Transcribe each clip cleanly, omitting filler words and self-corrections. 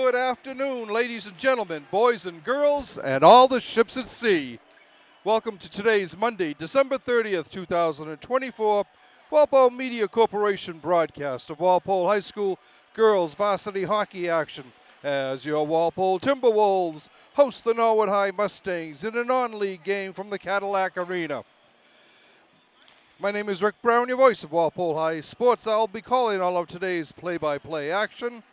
Good afternoon, ladies and gentlemen, boys and girls, and all the ships at sea. Welcome to today's Monday, December 30th, 2024, Walpole Media Corporation broadcast of Walpole High School girls varsity hockey action as your Walpole Timberwolves host the Norwood High Mustangs in a non-league game from the Cadillac Arena. My name is Rick Brown, your voice of Walpole High Sports. I'll be calling all of today's play-by-play action.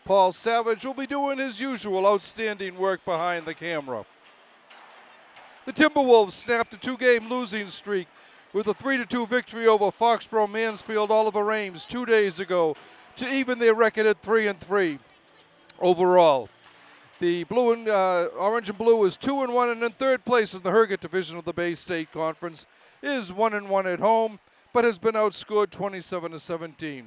Paul Savage will be doing his usual outstanding work behind the camera. The Timberwolves snapped a two-game losing streak with a 3-2 victory over Foxborough Mansfield Oliver Ames 2 days ago to even their record at 3-3 overall. The Orange and Blue is 2-1 and in third place in the Herget division of the Bay State Conference, is 1-1 at home, but has been outscored 27-17.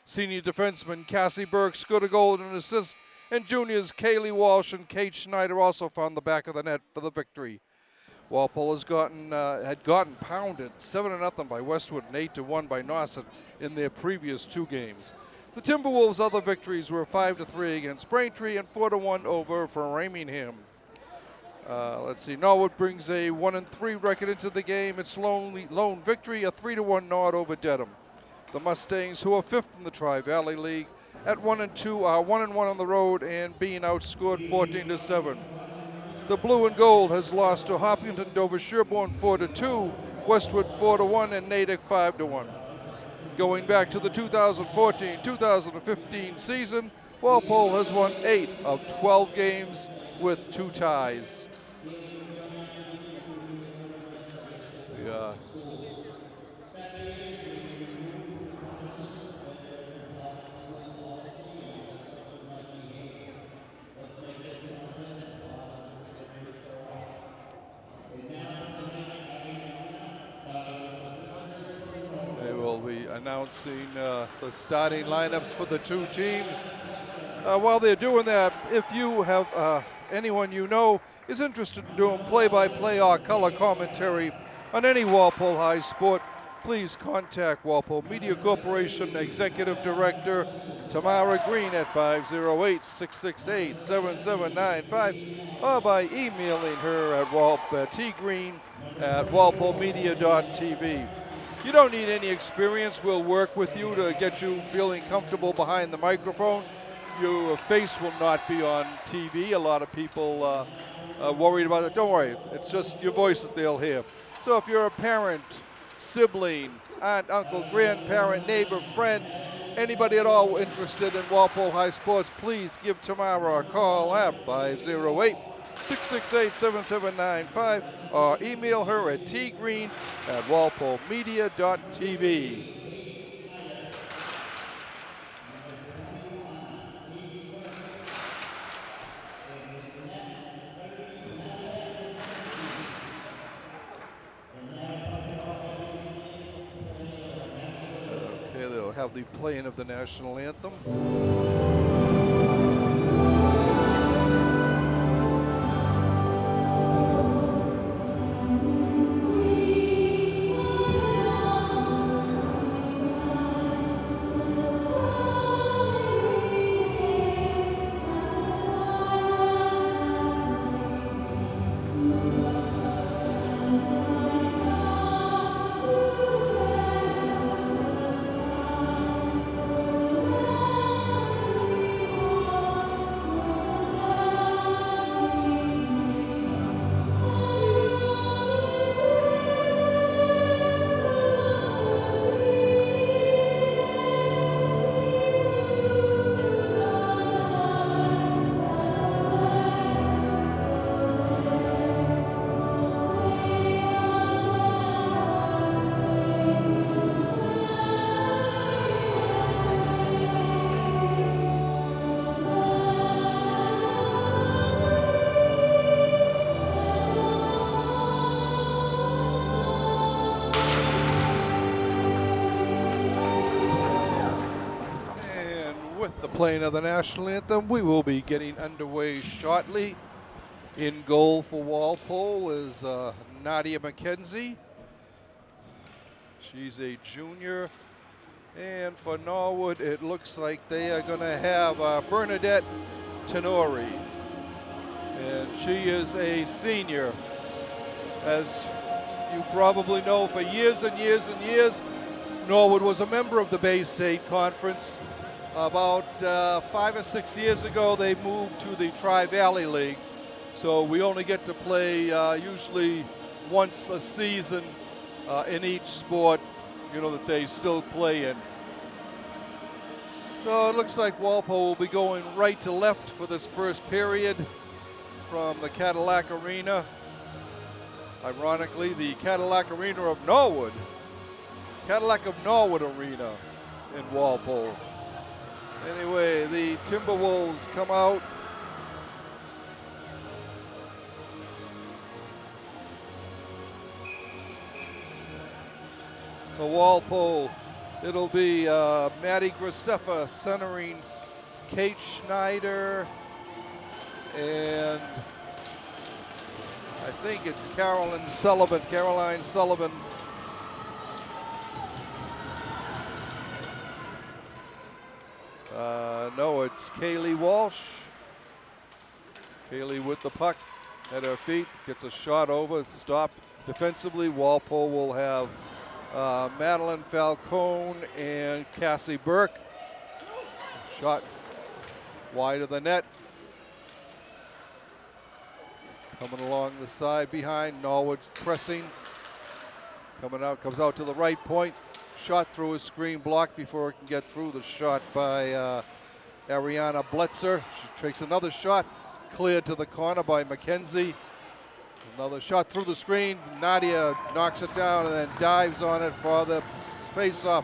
Senior defenseman Cassie Burke scored a goal and an assist, and juniors Kaylee Walsh and Kate Schneider also found the back of the net for the victory. Walpole had gotten pounded 7-0 by Westwood and 8-1 by Nauset in their previous two games. The Timberwolves' other victories were 5-3 against Braintree and 4-1 over Framingham. Norwood brings a 1-3 record into the game. Its lone victory, a 3-1 nod over Dedham. The Mustangs, who are fifth in the Tri-Valley League, at 1-2 are 1-1 on the road and being outscored 14-7. The Blue and Gold has lost to Hopkinton, Dover, Sherborne 4-2, Westwood 4-1, and Natick 5-1. Going back to the 2014-2015 season, Walpole has won 8 of 12 games with 2 ties. They will be announcing the starting lineups for the two teams. While they're doing that, if you have anyone you know is interested in doing play-by-play or color commentary on any Walpole High sport, please contact Walpole Media Corporation Executive Director Tamara Green at 508-668-7795 or by emailing her at tgreen@walpolemedia.tv. You don't need any experience. We'll work with you to get you feeling comfortable behind the microphone. Your face will not be on TV. A lot of people are worried about it. Don't worry. It's just your voice that they'll hear. So if you're a parent, sibling, aunt, uncle, grandparent, neighbor, friend, anybody at all interested in Walpole High sports, please give Tamara a call at 508-668-7795 or email her at tgreen@walpolemedia.tv. They'll have the playing of the national anthem. Playing of the national anthem, we will be getting underway shortly. In goal for Walpole is Nadia McKenzie. She's a junior. And for Norwood, it looks like they are going to have Bernadette Tenori. And she is a senior. As you probably know, for years and years and years, Norwood was a member of the Bay State Conference. About 5 or 6 years ago, they moved to the Tri-Valley League. So we only get to play usually once a season in each sport, you know, that they still play in. So it looks like Walpole will be going right to left for this first period from the Cadillac Arena. Ironically, the Cadillac Arena of Norwood. Cadillac of Norwood Arena in Walpole. Anyway, the Timberwolves come out. For Walpole, it'll be Maddie Graceffa centering Kate Schneider, and I think it's Caroline Sullivan. No, it's Kaylee Walsh. Kaylee with the puck at her feet, gets a shot over, it's stopped defensively. Walpole will have Madeline Falcone and Cassie Burke. Shot wide of the net. Coming along the side behind, Norwood pressing. Coming out, comes out to the right point. Shot through a screen, blocked before it can get through. The shot by Ariana Bletzer. She takes another shot, cleared to the corner by McKenzie. Another shot through the screen. Nadia knocks it down and then dives on it for the face-off,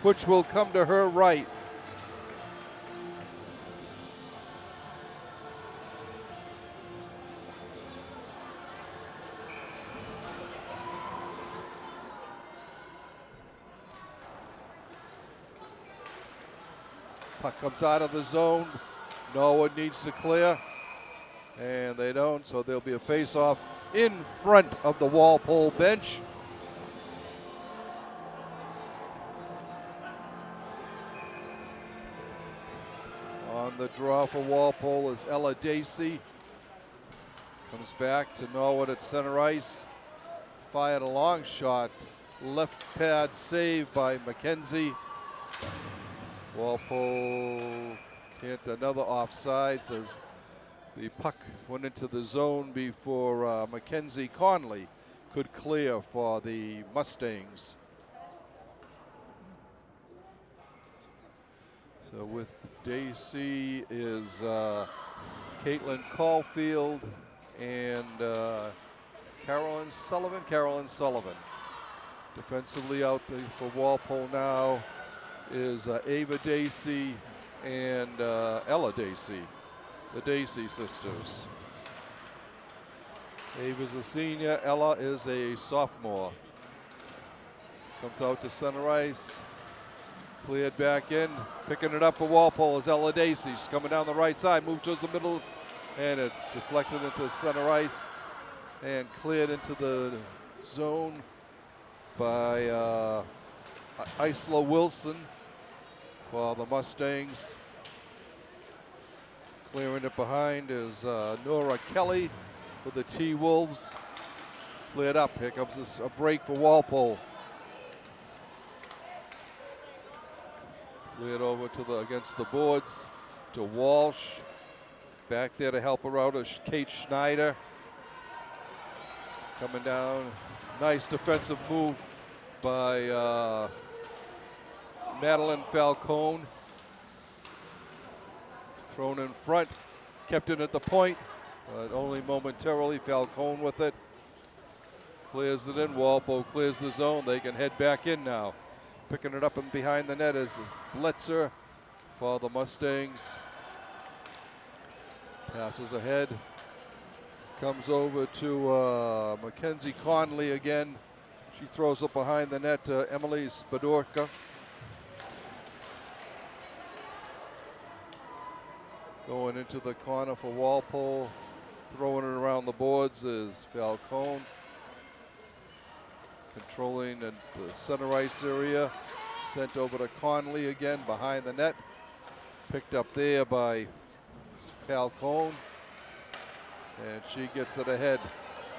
which will come to her right. Puck comes out of the zone. Norwood needs to clear, and they don't, so there'll be a face-off in front of the Walpole bench. On the draw for Walpole is Ella Dacey. Comes back to Norwood at center ice. Fired a long shot. Left pad save by McKenzie. Walpole can't, another offsides as the puck went into the zone before Mackenzie Conley could clear for the Mustangs. So with Dacey is Caitlin Caulfield and Carolyn Sullivan. Defensively out for Walpole now is Ava Dacey and Ella Dacey, the Dacey sisters. Ava's a senior, Ella is a sophomore. Comes out to center ice, cleared back in, picking it up for Walpole is Ella Dacey. She's coming down the right side, moved towards the middle, and it's deflected into center ice and cleared into the zone by Isla Wilson for the Mustangs. Clearing it behind is Nora Kelly for the T-Wolves. Cleared up. Here comes a break for Walpole. Cleared over to against the boards to Walsh. Back there to help her out is Kate Schneider. Coming down. Nice defensive move by Madeline Falcone. Thrown in front, kept it at the point, but only momentarily. Falcone with it. Clears it in, Walpole clears the zone. They can head back in now. Picking it up and behind the net is Bletzer for the Mustangs. Passes ahead. Comes over to Mackenzie Conley again. She throws it behind the net to Emily Spadorka. Going into the corner for Walpole. Throwing it around the boards is Falcone. Controlling the center ice area. Sent over to Conley again behind the net. Picked up there by Falcone. And she gets it ahead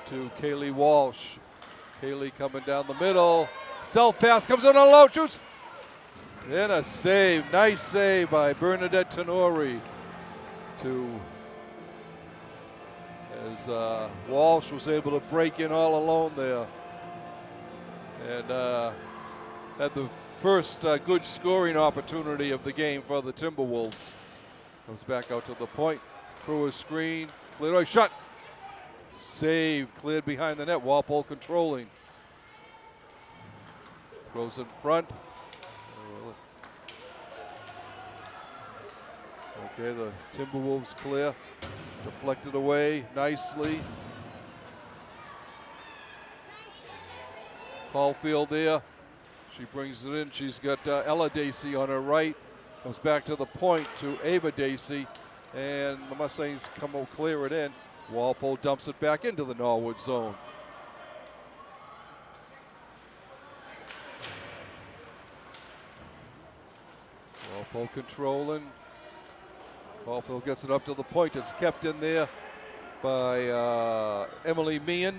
to Kaylee Walsh. Kaylee coming down the middle. Self pass comes in on low, shoots. And a save, nice save by Bernadette Tenori as Walsh was able to break in all alone there. And had the first good scoring opportunity of the game for the Timberwolves. Comes back out to the point, through a screen, cleared away, shot. Save, cleared behind the net, Walpole controlling. Throws in front. Okay, the Timberwolves clear. Deflected away nicely. Caulfield there. She brings it in. She's got Ella Dacey on her right. Comes back to the point to Ava Dacey. And the Mustangs come over, clear it in. Walpole dumps it back into the Norwood zone. Walpole controlling. Caulfield gets it up to the point. It's kept in there by Emily Meehan.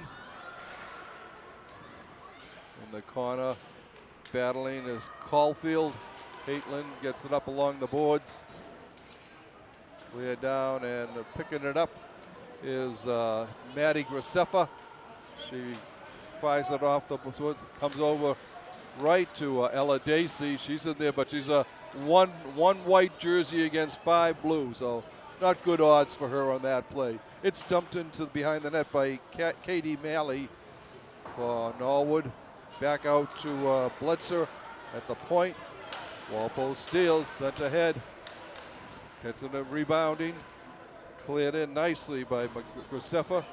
In the corner, battling is Caulfield. Caitlin gets it up along the boards. Clear down, and picking it up is Maddie Graceffa. She fires it off the boards, comes over right to Ella Dacey. She's in there, but she's a one white jersey against 5 blue, so not good odds for her on that play. It's dumped into behind the net by Katie Malley for Norwood. Back out to Blitzer at the point. Walpole steals, sent ahead. Gets in a rebounding. Cleared in nicely by Graceffa.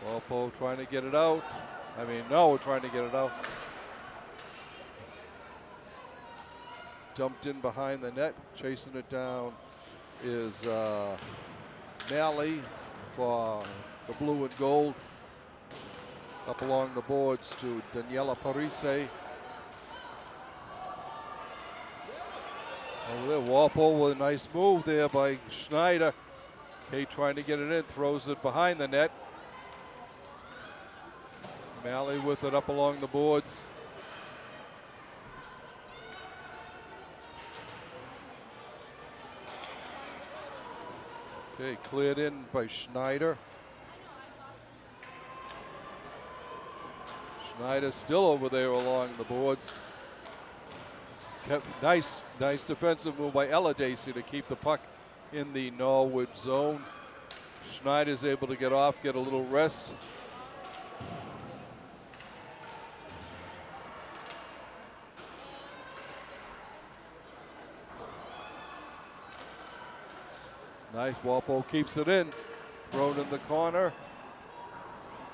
Walpole trying to get it out. Norwood trying to get it out. It's dumped in behind the net. Chasing it down is Malley for the blue and gold. Up along the boards to Daniela Parise. Over there, Walpole with a nice move there by Schneider. Kate trying to get it in, throws it behind the net. Malley with it up along the boards. Okay, cleared in by Schneider. Schneider still over there along the boards. Nice defensive move by Ella Dacey to keep the puck in the Norwood zone. Schneider's able to get off, get a little rest. Nice, Walpole keeps it in. Thrown in the corner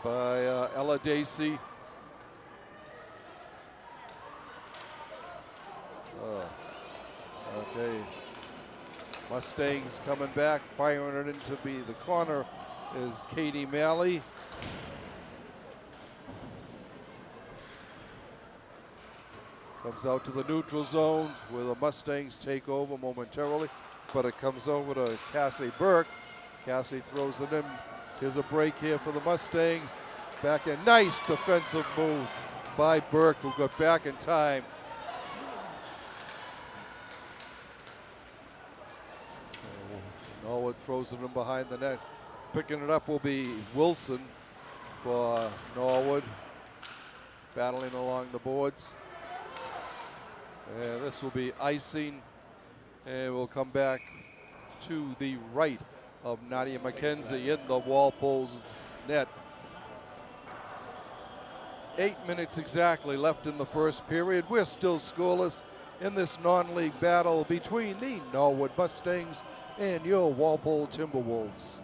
by Ella Dacey. Okay, Mustangs coming back, firing it into the corner is Katie Malley. Comes out to the neutral zone where the Mustangs take over momentarily, but it comes over to Cassie Burke. Cassie throws it in. Here's a break here for the Mustangs. Back in, nice defensive move by Burke, who got back in time. Norwood throws it in behind the net. Picking it up will be Wilson for Norwood. Battling along the boards. And this will be icing. And we'll come back to the right of Nadia McKenzie in the Walpole's net. 8 minutes exactly left in the first period. We're still scoreless in this non-league battle between the Norwood Mustangs and your Walpole Timberwolves.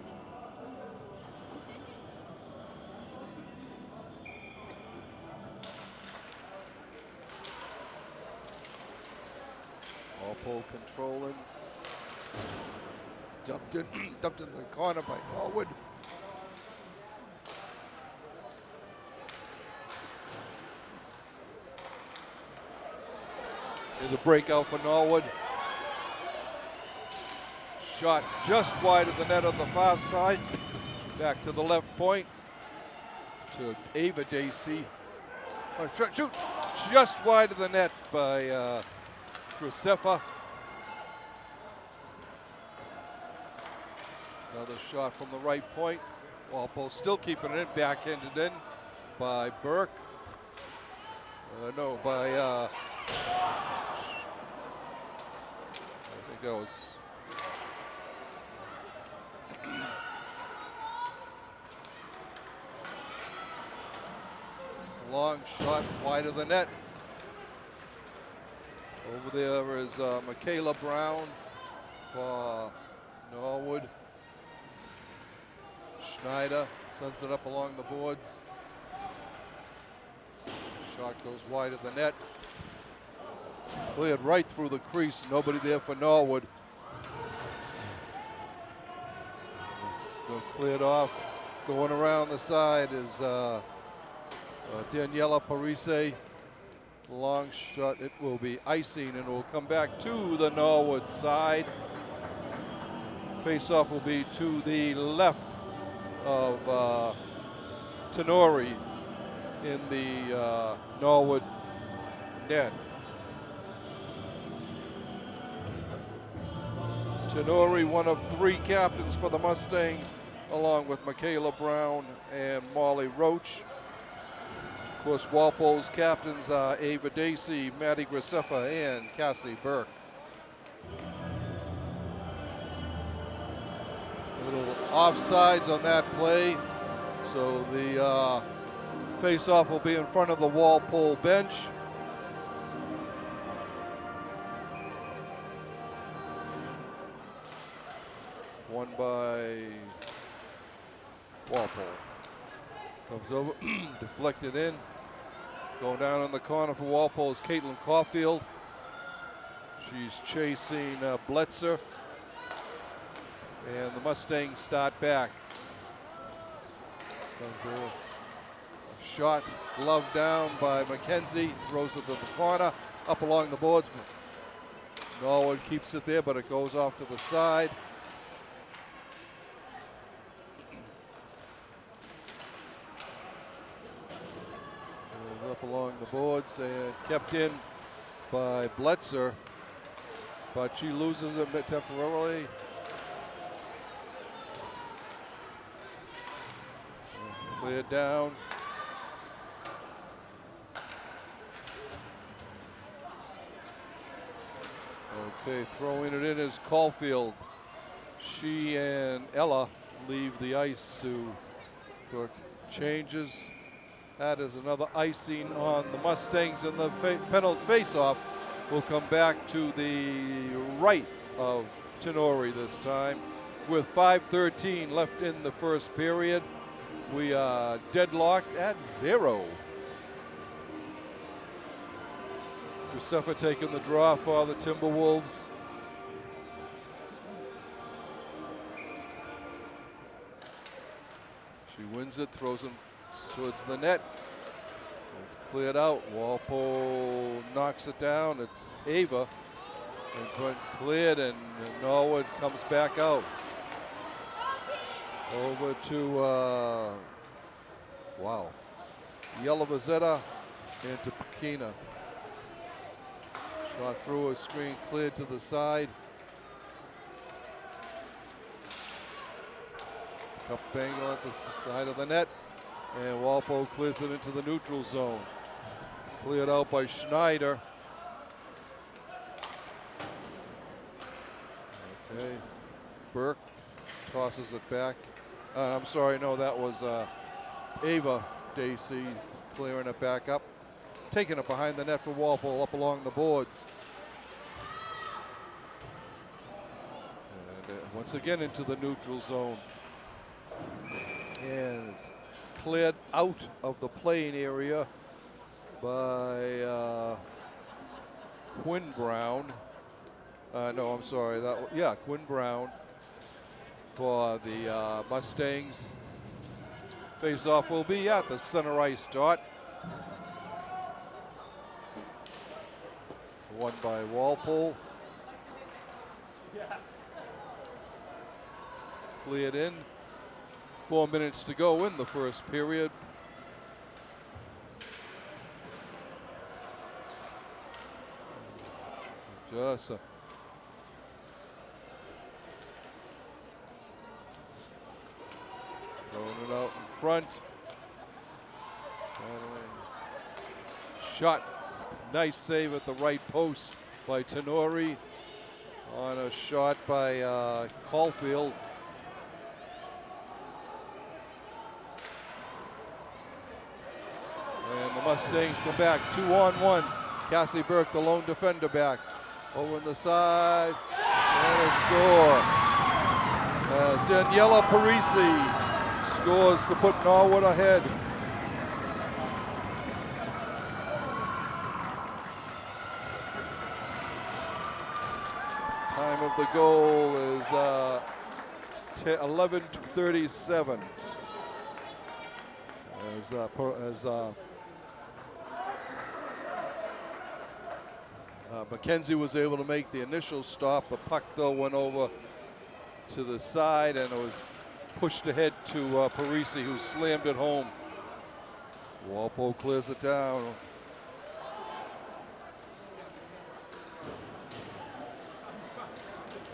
Walpole controlling. It's dumped in the corner by Norwood. Here's a breakout for Norwood. Shot just wide of the net on the far side. Back to the left point to Ava Dacey. Shoot just wide of the net by Graceffa. Another shot from the right point. Walpole still keeping it in, backhanded in by Burke. No, by I think that was long shot wide of the net. Over there is Michaela Brown for Norwood. Schneider sends it up along the boards. Shot goes wide of the net. Cleared right through the crease. Nobody there for Norwood. Cleared off. Going around the side is Daniela Parise. Long shot. It will be icing and will come back to the Norwood side. Face-off will be to the left of Tenori in the Norwood net. Tenori, one of 3 captains for the Mustangs, along with Michaela Brown and Molly Roach. Of course, Walpole's captains are Ava Dacey, Maddie Graceffa, and Cassie Burke. Little offsides on that play, so the face-off will be in front of the Walpole bench. Won by Walpole. Comes over, deflected in. Going down in the corner for Walpole is Caitlin Caulfield. She's chasing Bletzer. And the Mustangs start back. Shot gloved down by McKenzie. Throws it to the corner. Up along the boards. Norwood keeps it there, but it goes off to the side. Up along the boards and kept in by Bletzer, but she loses it temporarily. Cleared down. Okay, throwing it in is Caulfield. She and Ella leave the ice for changes. That is another icing on the Mustangs, and the penalty face-off will come back to the right of Tenori this time. With 5:13 left in the first period, we are deadlocked at 0. Graceffa taking the draw for the Timberwolves. She wins it, throws him towards the net. It's cleared out. Walpole knocks it down. It's Ava. In front, cleared, and Norwood comes back out. Over to, Yelovazeta into Pekina. Shot through a screen, cleared to the side. Cup angle at the side of the net. And Walpole clears it into the neutral zone. Cleared out by Schneider. Okay. Burke tosses it back. I'm sorry, no, that was Ava Dacey clearing it back up. Taking it behind the net for Walpole up along the boards. And once again into the neutral zone. And it's cleared out of the playing area by Quinn Brown. No, I'm sorry. Quinn Brown for the Mustangs. Face-off will be at the center ice dot. Won by Walpole. cleared in. 4 minutes to go in the first period. Just throwing it out in front. Shot. Nice save at the right post by Tenori on a shot by Caulfield. And the Mustangs come back 2-on-1. Cassie Burke, the lone defender, back. Over on the side. And a score. Daniela Parisi scores to put Norwood ahead. Time of the goal is 11:37. Mackenzie was able to make the initial stop. The puck, though, went over to the side, and it was pushed ahead to Parisi, who slammed it home. Walpole clears it down.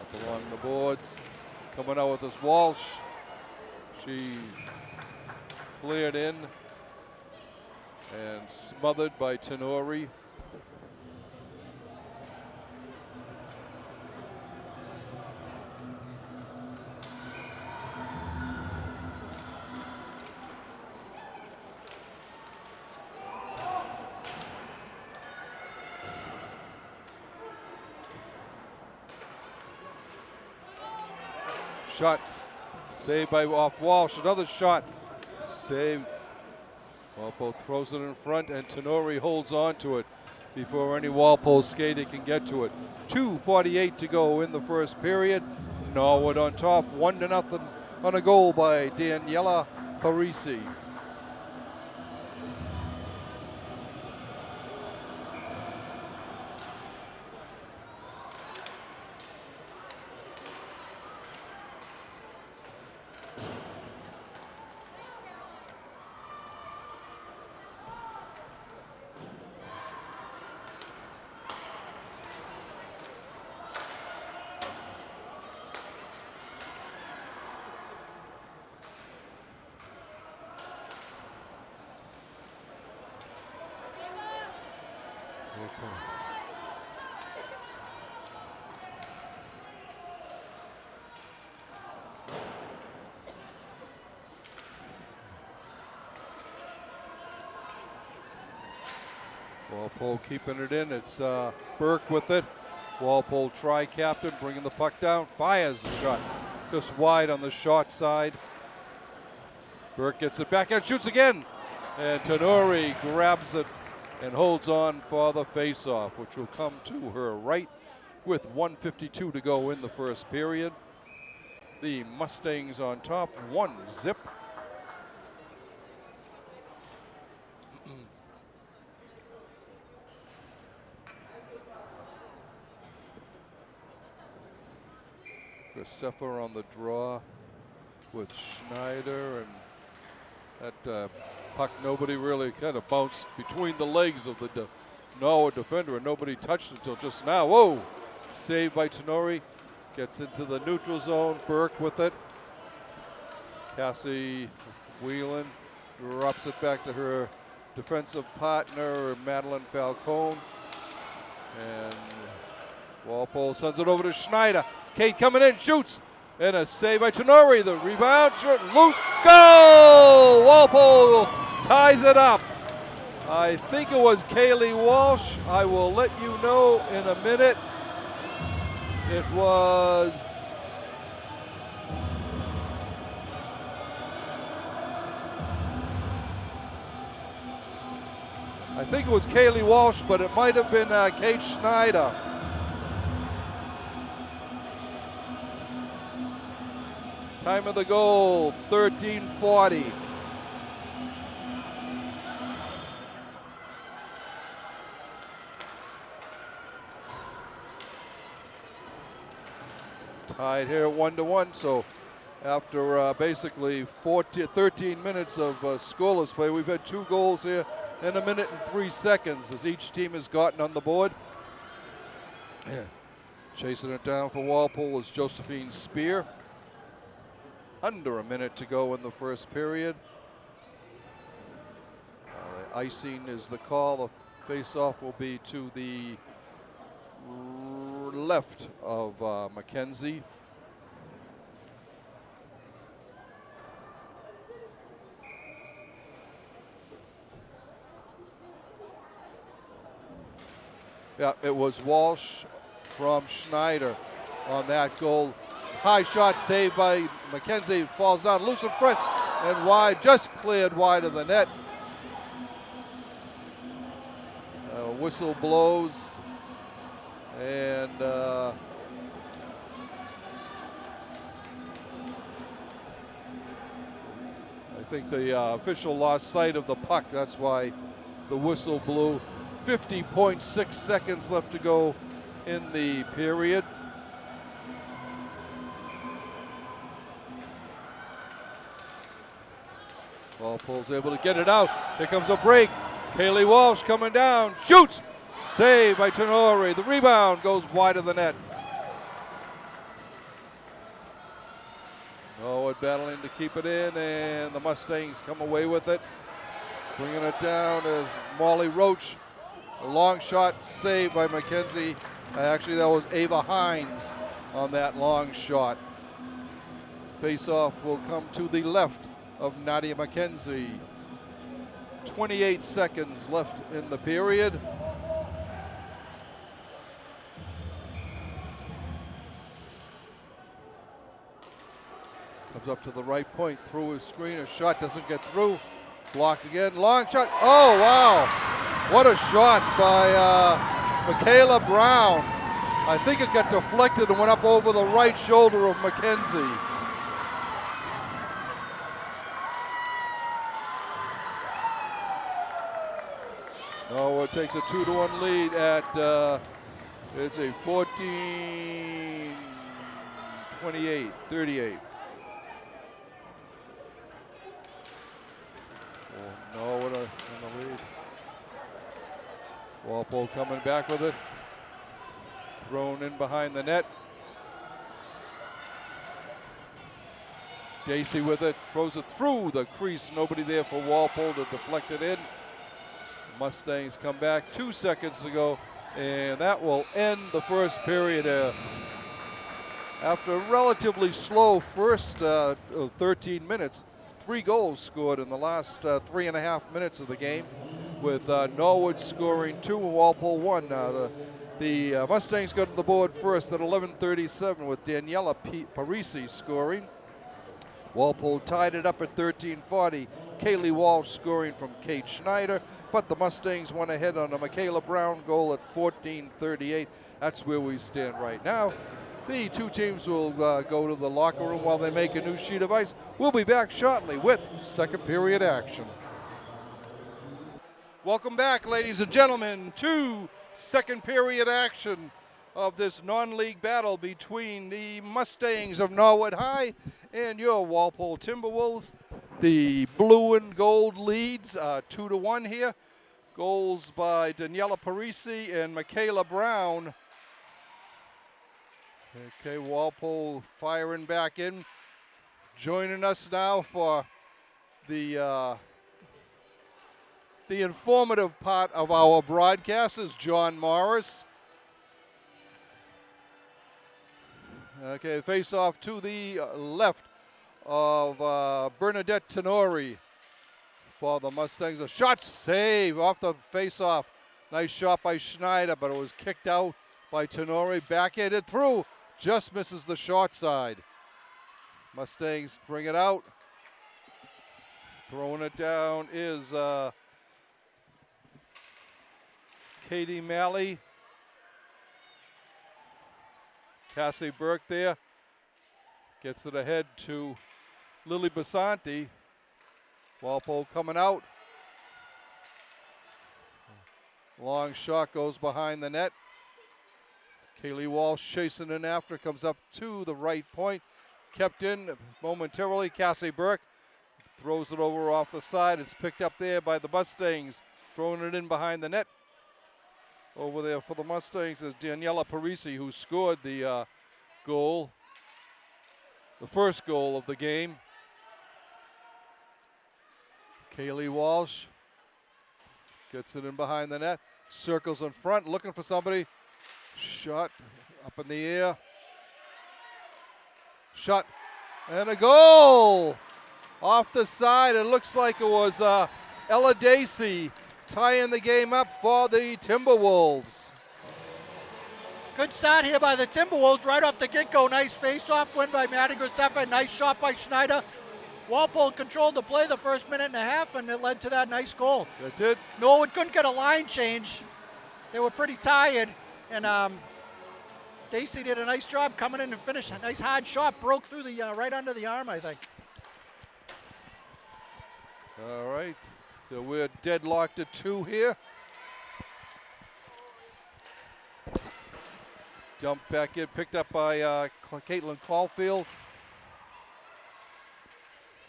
Up along the boards. Coming out with this Walsh. She cleared in and smothered by Tenori. Shot saved by off Walsh. Another shot saved. Walpole throws it in front, and Tenori holds on to it before any Walpole skater can get to it. 2:48 to go in the first period. Norwood on top, 1-0 on a goal by Daniela Parisi. Walpole keeping it in. It's Burke with it. Walpole tri-captain, bringing the puck down. Fires the shot just wide on the short side. Burke gets it back and shoots again. And Tenori grabs it and holds on for the face-off, which will come to her right with 1:52 to go in the first period. The Mustangs on top, 1-0. Graceffa on the draw with Schneider, and that puck, nobody really kind of bounced between the legs of the Norwood defender, and nobody touched it until just now. Whoa! Saved by Tenori. Gets into the neutral zone. Burke with it. Cassie Whelan drops it back to her defensive partner, Madeline Falcone. And Walpole sends it over to Schneider. Kate coming in, shoots. And a save by Tenori. The rebound, short, loose. Goal! Walpole ties it up. I think it was Kaylee Walsh. I will let you know in a minute. It was Kaylee Walsh, but it might have been Kate Schneider. Time of the goal, 13:40. Tied here 1-1, so after basically 13 minutes of scoreless play. We've had 2 goals here in 1 minute and 3 seconds as each team has gotten on the board. Yeah. Chasing it down for Walpole is Josephine Spear. Under 1 minute to go in the first period. Icing is the call. The face-off will be to the left of Mackenzie. Yeah, it was Walsh from Schneider on that goal. High shot saved by Mackenzie. Falls down loose in front and wide, just cleared wide of the net. Whistle blows, and I think the official lost sight of the puck. That's why the whistle blew. 50.6 seconds left to go in the period. Walpole's able to get it out. Here comes a break. Kaylee Walsh coming down, shoots, saved by Tenori. The rebound goes wide of the net. Norwood battling to keep it in, and the Mustangs come away with it. Bringing it down is Molly Roach. A long shot saved by Mackenzie. Actually, that was Ava Hines on that long shot. Face-off will come to the left of Nadia Mackenzie. 28 seconds left in the period. Comes up to the right point, through his screen. A shot doesn't get through. Blocked again. Long shot. Oh, wow. What a shot by Michaela Brown. I think it got deflected and went up over the right shoulder of Mackenzie. Norwood takes a 2-1 lead at, it's a 14-28, 38. Norwood in the lead. Walpole coming back with it. Thrown in behind the net. Dacey with it, throws it through the crease. Nobody there for Walpole to deflect it in. Mustangs come back, 2 seconds to go, and that will end the first period. After a relatively slow first 13 minutes, 3 goals scored in the last 3.5 minutes of the game, with Norwood scoring 2 and Walpole 1. The Mustangs got to the board first at 11:37 with Daniela Parisi scoring. Walpole tied it up at 13:40. Kaylee Walsh scoring from Kate Schneider, but the Mustangs went ahead on a Michaela Brown goal at 14:38. That's where we stand right now. The 2 teams will go to the locker room while they make a new sheet of ice. We'll be back shortly with second period action. Welcome back, ladies and gentlemen, to second period action of this non-league battle between the Mustangs of Norwood High and your Walpole Timberwolves. The blue and gold leads 2-1 here. Goals by Daniela Parisi and Michaela Brown. Okay, Walpole firing back in. Joining us now for the informative part of our broadcast is John Morris. Okay, face off to the left of Bernadette Tenori for the Mustangs. A shot save off the face-off. Nice shot by Schneider, but it was kicked out by Tenori. Backhanded through, just misses the short side. Mustangs bring it out. Throwing it down is Katie Malley. Cassie Burke there. Gets it ahead to Lily Basanti. Walpole coming out. Long shot goes behind the net. Kaylee Walsh chasing in after, comes up to the right point. kept in momentarily. Cassie Burke throws it over off the side. It's picked up there by the Mustangs, throwing it in behind the net. Over there for the Mustangs is Daniela Parisi, who scored the goal, the first goal of the game. Kaylee Walsh gets it in behind the net, circles in front, looking for somebody. Shot up in the air. Shot and a goal off the side. It looks like it was Ella Dacey tying the game up for the Timberwolves. Good start here by the Timberwolves right off the get-go. Nice face-off win by Maddie Graceffa. Nice shot by Schneider. Walpole controlled the play the first minute and a half, and it led to that nice goal. It did. Norwood couldn't get a line change. They were pretty tired, and Dacey did a nice job coming in and finishing. A nice hard shot, broke through the right under the arm, I think. All right, so we're deadlocked at 2 here. Dump back in, picked up by Caitlin Caulfield.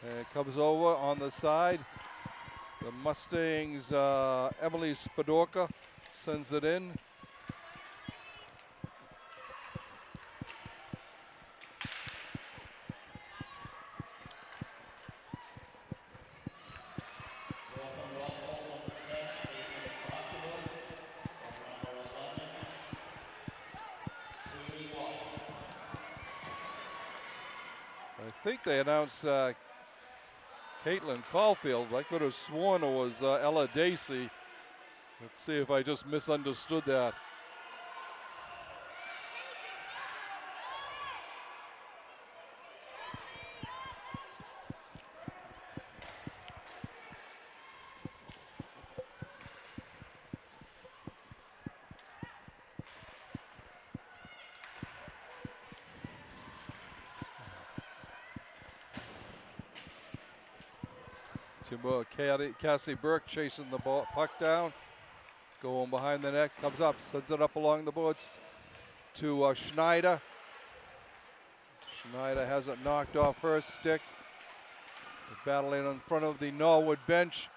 And it comes over on the side. The Mustangs, Emily Spadorka sends it in. I think they announced Caitlin Caulfield. I could have sworn it was Ella Dacey. Let's see if I just misunderstood that. Cassie Burke chasing the ball, puck down, going behind the net, comes up, sends it up along the boards to Schneider. Schneider has it knocked off her stick. They're battling in front of the Norwood bench.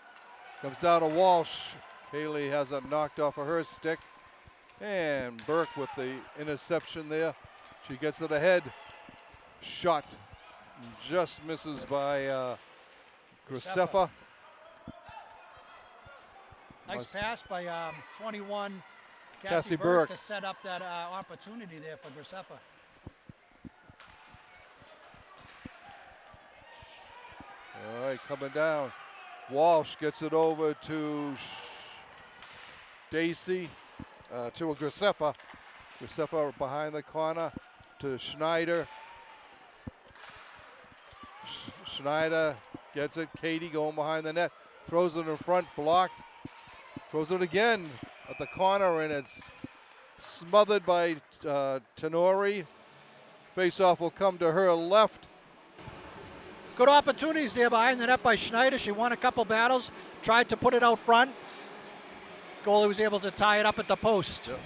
Comes down to Walsh. Kaylee has it knocked off of her stick. And Burke with the interception there. She gets it ahead. Shot just misses by Graceffa. Nice pass by 21 Cassie Burke Burke to set up that opportunity there for Graceffa. All right, coming down. Walsh gets it over to Dacey, to Graceffa. Graceffa behind the corner to Schneider. Schneider gets it. Katie going behind the net. Throws it in front, blocked. Throws it again at the corner, and it's smothered by Tenori. Face-off will come to her left. Good opportunities there behind the net by Schneider. She won a couple battles, tried to put it out front. Goalie was able to tie it up at the post. Yep.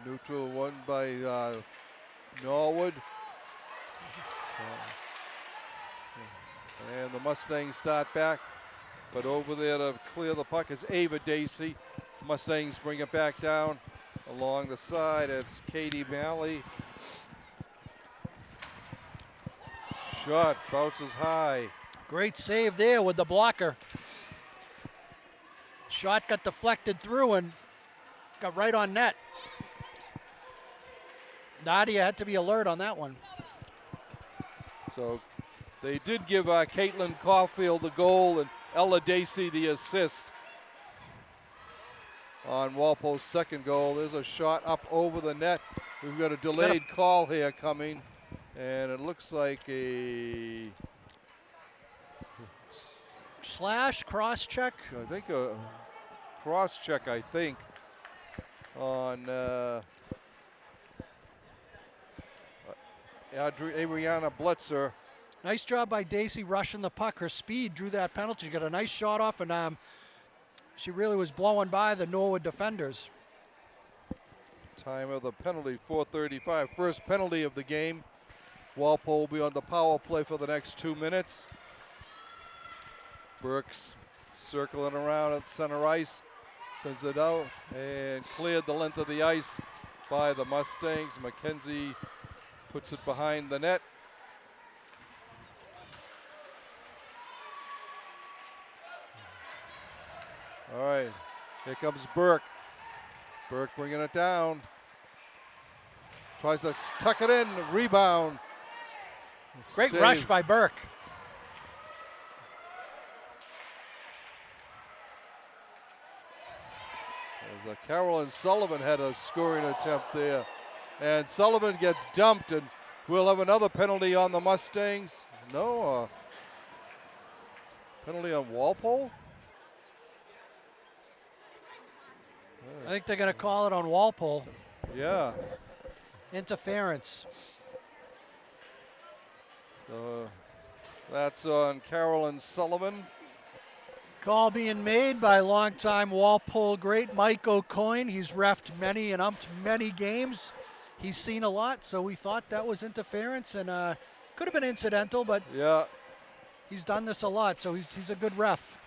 Neutral won by Norwood. And the Mustangs start back, but over there to clear the puck is Ava Dacey. Mustangs bring it back down along the side. It's Katie Malley. Shot bounces high. Great save there with the blocker. Shot got deflected through and got right on net. Nadia had to be alert on that one. So they did give Caitlin Caulfield the goal and Ella Dacey the assist on Walpole's second goal. There's a shot up over the net. We've got a delayed call here coming, and it looks like a slash cross check. I think a cross check. I think on Adriana Blitzer. Nice job by Dacey rushing the puck. Her speed drew that penalty. She got a nice shot off, and she really was blowing by the Norwood defenders. Time of the penalty, 4:35. First penalty of the game. Walpole will be on the power play for the next 2 minutes. Burke's circling around at center ice. Sends it out and cleared the length of the ice by the Mustangs. McKenzie puts it behind the net. All right, here comes Burke. Burke bringing it down. Tries to tuck it in, rebound. Great Save. rush by Burke. Carolyn Sullivan had a scoring attempt there. And Sullivan gets dumped, and we'll have another penalty on the Mustangs. No, penalty on Walpole? I think they're going to call it on Walpole. Yeah. Interference. So that's on Carolyn Sullivan. Call being made by longtime Walpole great Mike O'Coin. He's reffed many and umped many games. He's seen a lot, so we thought that was interference, and could have been incidental, but yeah, he's done this a lot, so he's a good ref.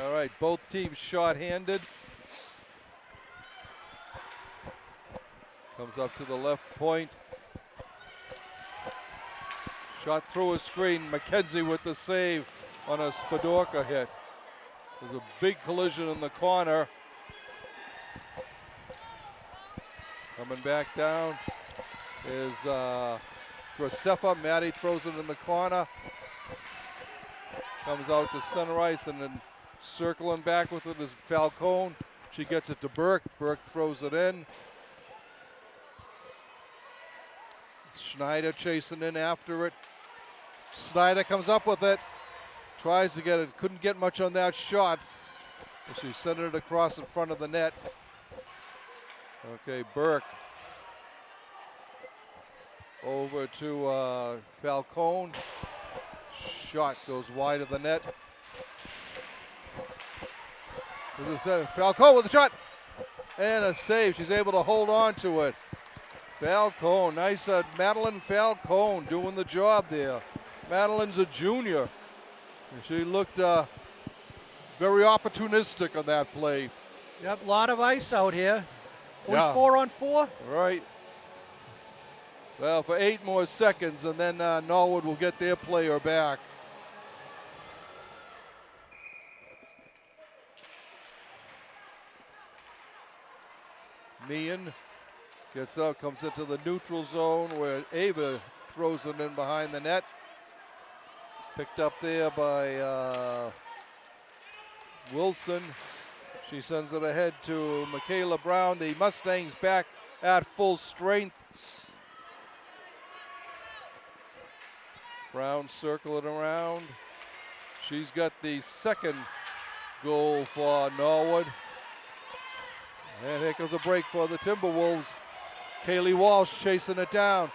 All right, both teams short-handed. Comes up to the left point. Shot through a screen. McKenzie with the save on a Spadorka hit. There's a big collision in the corner. Coming back down is Graceffa. Maddie throws it in the corner. Comes out to center ice, and then circling back with it is Falcone. She gets it to Burke. Burke throws it in. Schneider chasing in after it. Snyder comes up with it. Tries to get it. Couldn't get much on that shot. She sent it across in front of the net. Okay, Burke. Over to Falcone. Shot goes wide of the net. Falcone with a shot. And a save. She's able to hold on to it. Falcone, nice. Madeline Falcone doing the job there. Madeline's a junior. And she looked very opportunistic on that play. Yep, a lot of ice out here. Yeah. Only 4-on-4. Right. Well, for 8 more seconds, and then Norwood will get their player back. Meehan gets out, comes into the neutral zone where Ava throws it in behind the net. Picked up there by Wilson. She sends it ahead to Michaela Brown. The Mustangs back at full strength. Brown circling around. She's got the second goal for Norwood. And here comes a break for the Timberwolves. Kaylee Walsh chasing it down.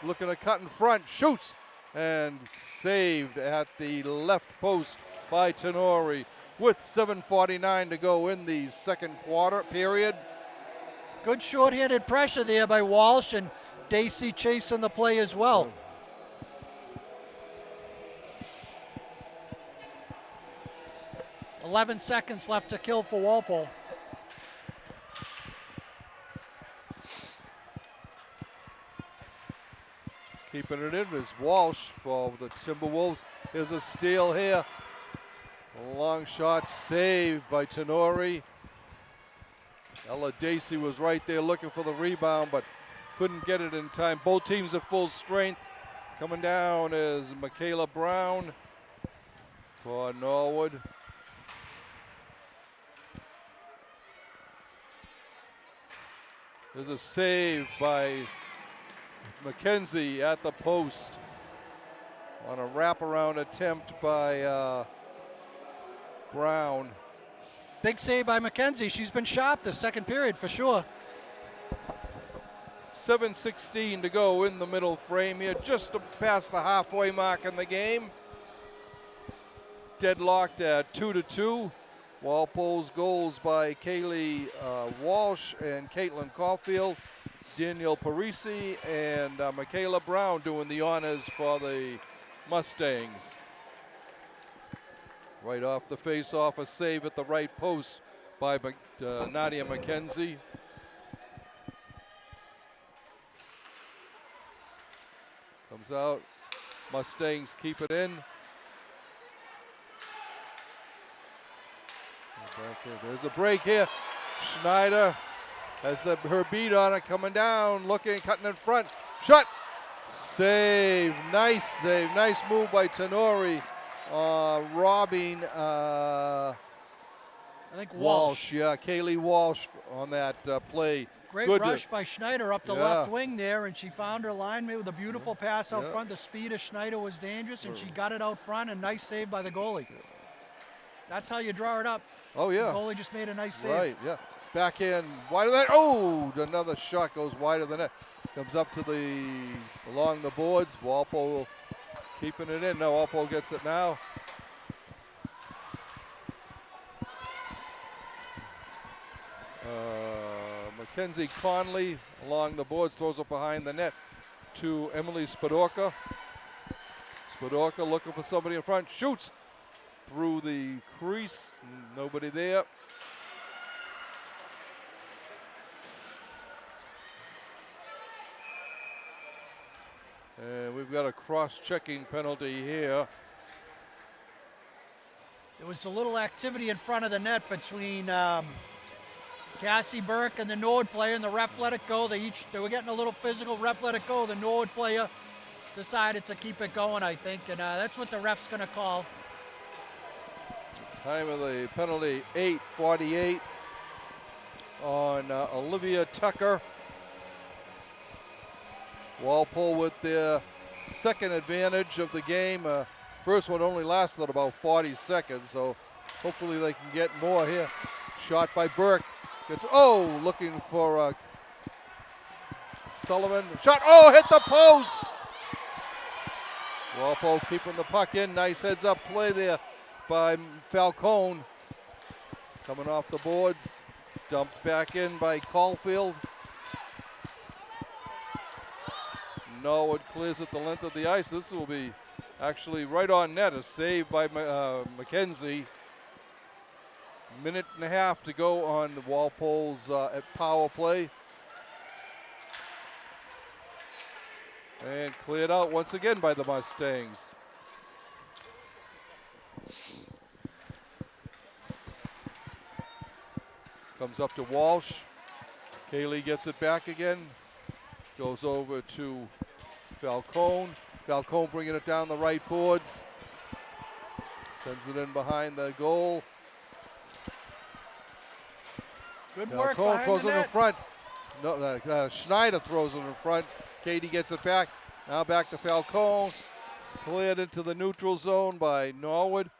Looking to cut in front. Shoots. And saved at the left post by Tenori with 7:49 to go in the second quarter period. Good short-handed pressure there by Walsh, and Dacey chasing the play as well. 11 seconds left to kill for Walpole. Keeping it in is Walsh for the Timberwolves. Here's a steal here. A long shot saved by Tenori. Ella Dacey was right there looking for the rebound, but couldn't get it in time. Both teams at full strength. Coming down is Michaela Brown for Norwood. There's a save by McKenzie at the post on a wraparound attempt by Brown. Big save by McKenzie. She's been sharp this second period for sure. 7:16 to go in the middle frame here, just past the halfway mark in the game. Deadlocked at 2-2. Walpole's goals by Kaylee Walsh and Caitlin Caulfield. Danielle Parisi and Michaela Brown doing the honors for the Mustangs. Right off the face-off, a save at the right post by Nadia McKenzie. Comes out. Mustangs keep it in. There's a break here. Schneider has her beat on it, coming down, looking, cutting in front. Shot. Save. Nice save. Nice move by Tenori. Robbing I think Walsh. Yeah, Kaylee Walsh on that play. Great Good rush by Schneider up the left wing there, and she found her lineman with a beautiful pass out front. The speed of Schneider was dangerous, and she got it out front, and nice save by the goalie. That's how you draw it up. Oh, yeah. The goalie just made a nice save. Right, yeah. Back in, wide of the net. Oh, another shot goes wide of the net. Comes up to along the boards. Walpole keeping it in. No, Walpole gets it now. Mackenzie Conley along the boards, throws it behind the net to Emily Spadorka. Spadorka looking for somebody in front, shoots through the crease, nobody there. And we've got a cross-checking penalty here. There was a little activity in front of the net between Cassie Burke and the Norwood player, and the ref let it go. They were getting a little physical. Ref let it go. The Norwood player decided to keep it going, I think, and that's what the ref's going to call. Time of the penalty, 8:48 on Olivia Tucker. Walpole with their second advantage of the game. First one only lasted about 40 seconds, so hopefully they can get more here. Shot by Burke. Looking for Sullivan. Shot, hit the post! Walpole keeping the puck in. Nice heads-up play there by Falcone. Coming off the boards. Dumped back in by Caulfield. Norwood clears at the length of the ice. This will be actually right on net. A save by McKenzie. Minute and a half to go on the Walpole's power play. And cleared out once again by the Mustangs. Comes up to Walsh. Kaylee gets it back again. Goes over to Falcone. Falcone bringing it down the right boards. Sends it in behind the goal. Good work Falcone behind throws the it in net. front. No, Schneider throws it in front. Katie gets it back. Now back to Falcone. Cleared into the neutral zone by Norwood.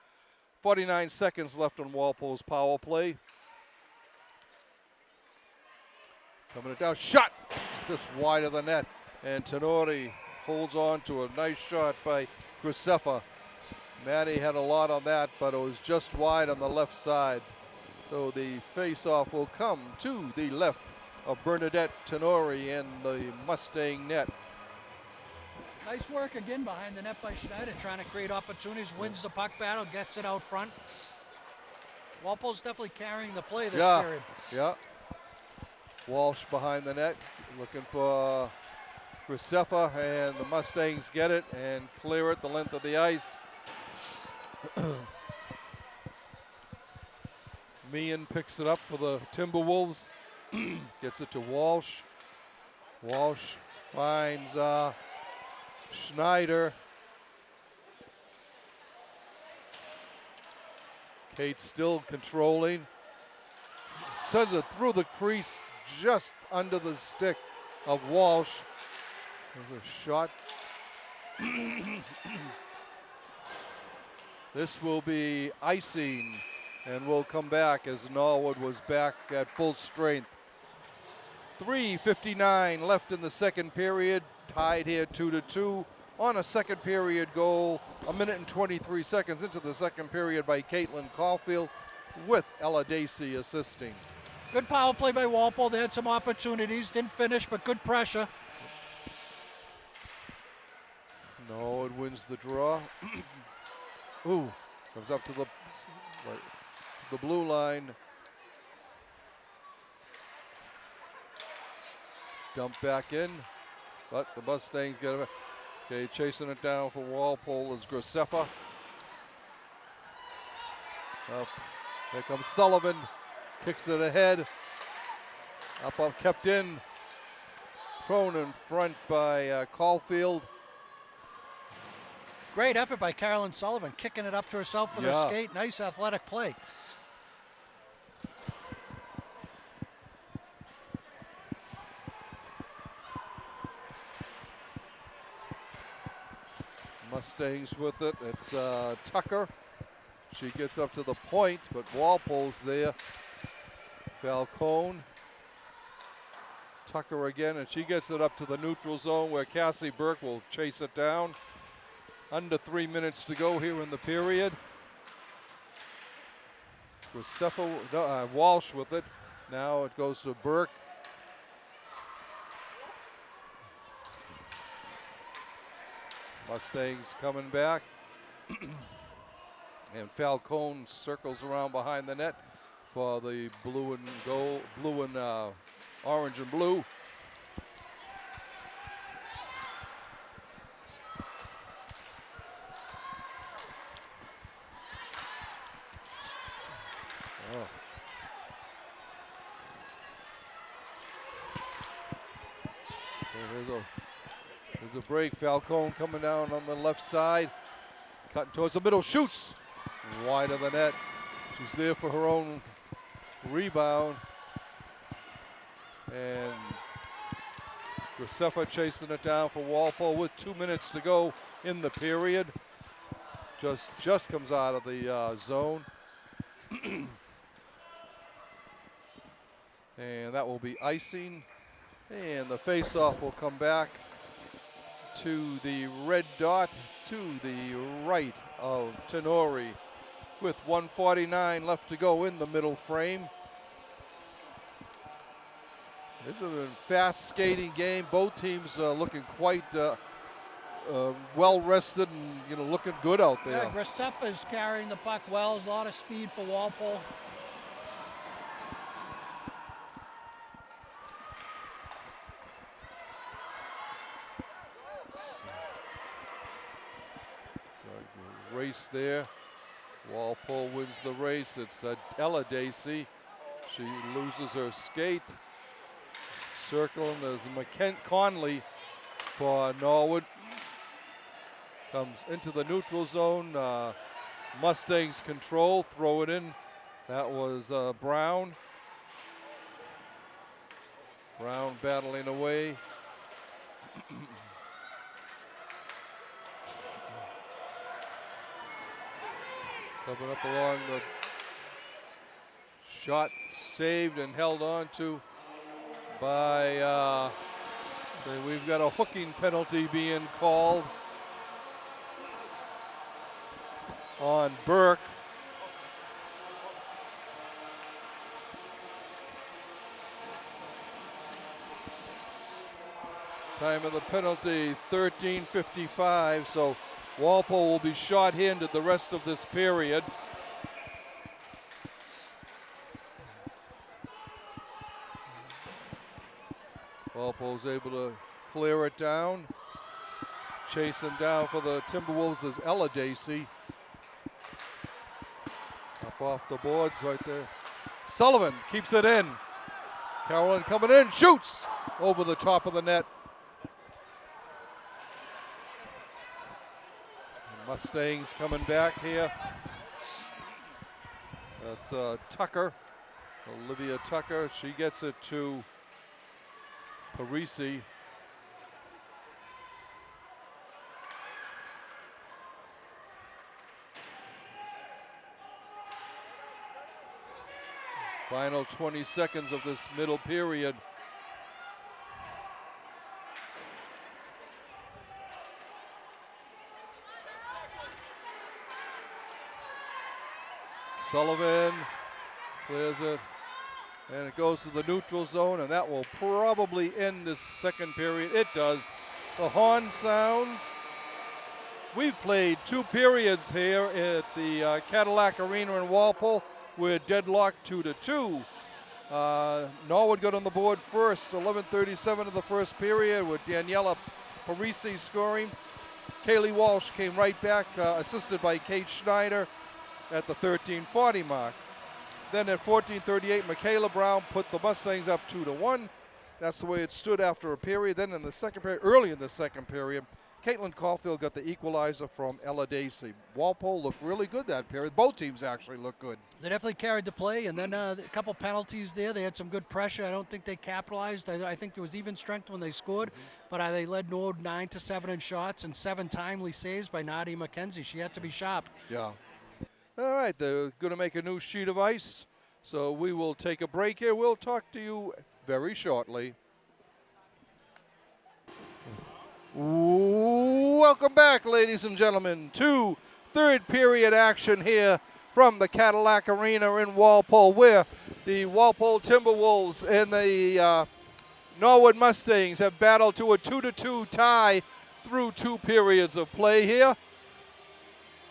49 seconds left on Walpole's power play. Coming it down. Shot! Just wide of the net. And Tenori holds on to a nice shot by Grisefa. Maddie had a lot on that, but it was just wide on the left side. So the face-off will come to the left of Bernadette Tenori in the Mustang net. Nice work again behind the net by Schneider, trying to create opportunities, wins the puck battle, gets it out front. Walpole's definitely carrying the play this period. Yeah. Walsh behind the net, looking for Grisefa, and the Mustangs get it and clear it the length of the ice. Meehan picks it up for the Timberwolves. Gets it to Walsh. Walsh finds Schneider. Kate still controlling. Sends it through the crease just under the stick of Walsh. There's a shot. This will be icing, and we'll come back as Norwood was back at full strength. 3:59 left in the second period, tied here 2-2 on a second period goal. A minute and 23 seconds into the second period by Caitlin Caulfield. with Ella Dacey assisting. Good power play by Walpole. They had some opportunities. Didn't finish, but good pressure. Norwood wins the draw. Ooh, comes up to the blue line. Dump back in, but the Mustangs get it. Okay, chasing it down for Walpole is Graceffa. Up, there comes Sullivan, kicks it ahead. Up, kept in. Thrown in front by Caulfield. Great effort by Carolyn Sullivan, kicking it up to herself with her skate. Nice athletic play. Mustangs with it. It's Tucker. She gets up to the point, but Walpole's there. Falcone. Tucker again, and she gets it up to the neutral zone where Cassie Burke will chase it down. Under 3 minutes to go here in the period. Walsh with it. Now it goes to Burke. Mustangs coming back. And Falcone circles around behind the net for the blue and gold, orange and blue. Oh. There's a break. Falcone coming down on the left side. Cutting towards the middle, shoots. Wide of the net. She's there for her own rebound. And Graceffa chasing it down for Walpole with 2 minutes to go in the period. Just comes out of the zone. And that will be icing. And the face-off will come back to the red dot to the right of Tenori with 1:49 left to go in the middle frame. This is a fast skating game. Both teams looking quite well rested and looking good out there. Yeah, Graceffa is carrying the puck well. There's a lot of speed for Walpole. Race there. Walpole wins the race. It's Ella Dacey. She loses her skate. Circling as Conley for Norwood. Comes into the neutral zone. Mustangs control, throw it in. That was Brown. Brown battling away. Coming up along the shot, saved and held on to by, we've got a hooking penalty being called on Burke. Time of the penalty, 13:55, so Walpole will be short-handed the rest of this period. Walpole's able to clear it down. Chasing down for the Timberwolves is Ella Dacey. Up off the boards right there. Sullivan keeps it in. Carolyn coming in, shoots over the top of the net. Mustangs coming back here. That's Tucker, Olivia Tucker. She gets it to Parisi. Final 20 seconds of this middle period. Sullivan Clears it. And it goes to the neutral zone, and that will probably end this second period. It does. The horn sounds. We've played 2 periods here at the Cadillac Arena in Walpole. We're deadlocked 2-2. Norwood got on the board first, 11:37 of the first period with Daniela Parisi scoring. Kaylee Walsh came right back, assisted by Kate Schneider at the 13:40 mark. Then at 14:38, Michaela Brown put the Mustangs up 2-1. That's the way it stood after a period. Then in the second period, early in the second period, Caitlin Caulfield got the equalizer from Ella Dacey. Walpole looked really good that period. Both teams actually looked good. They definitely carried the play, and then a couple penalties there. They had some good pressure. I don't think they capitalized. I think there was even strength when they scored, but they led Norwood 9-7 in shots and 7 timely saves by Nadia McKenzie. She had to be sharp. Yeah. All right, they're going to make a new sheet of ice, so we will take a break here. We'll talk to you very shortly. Welcome back, ladies and gentlemen, to third period action here from the Cadillac Arena in Walpole, where the Walpole Timberwolves and the Norwood Mustangs have battled to a 2-2 tie through 2 periods of play here.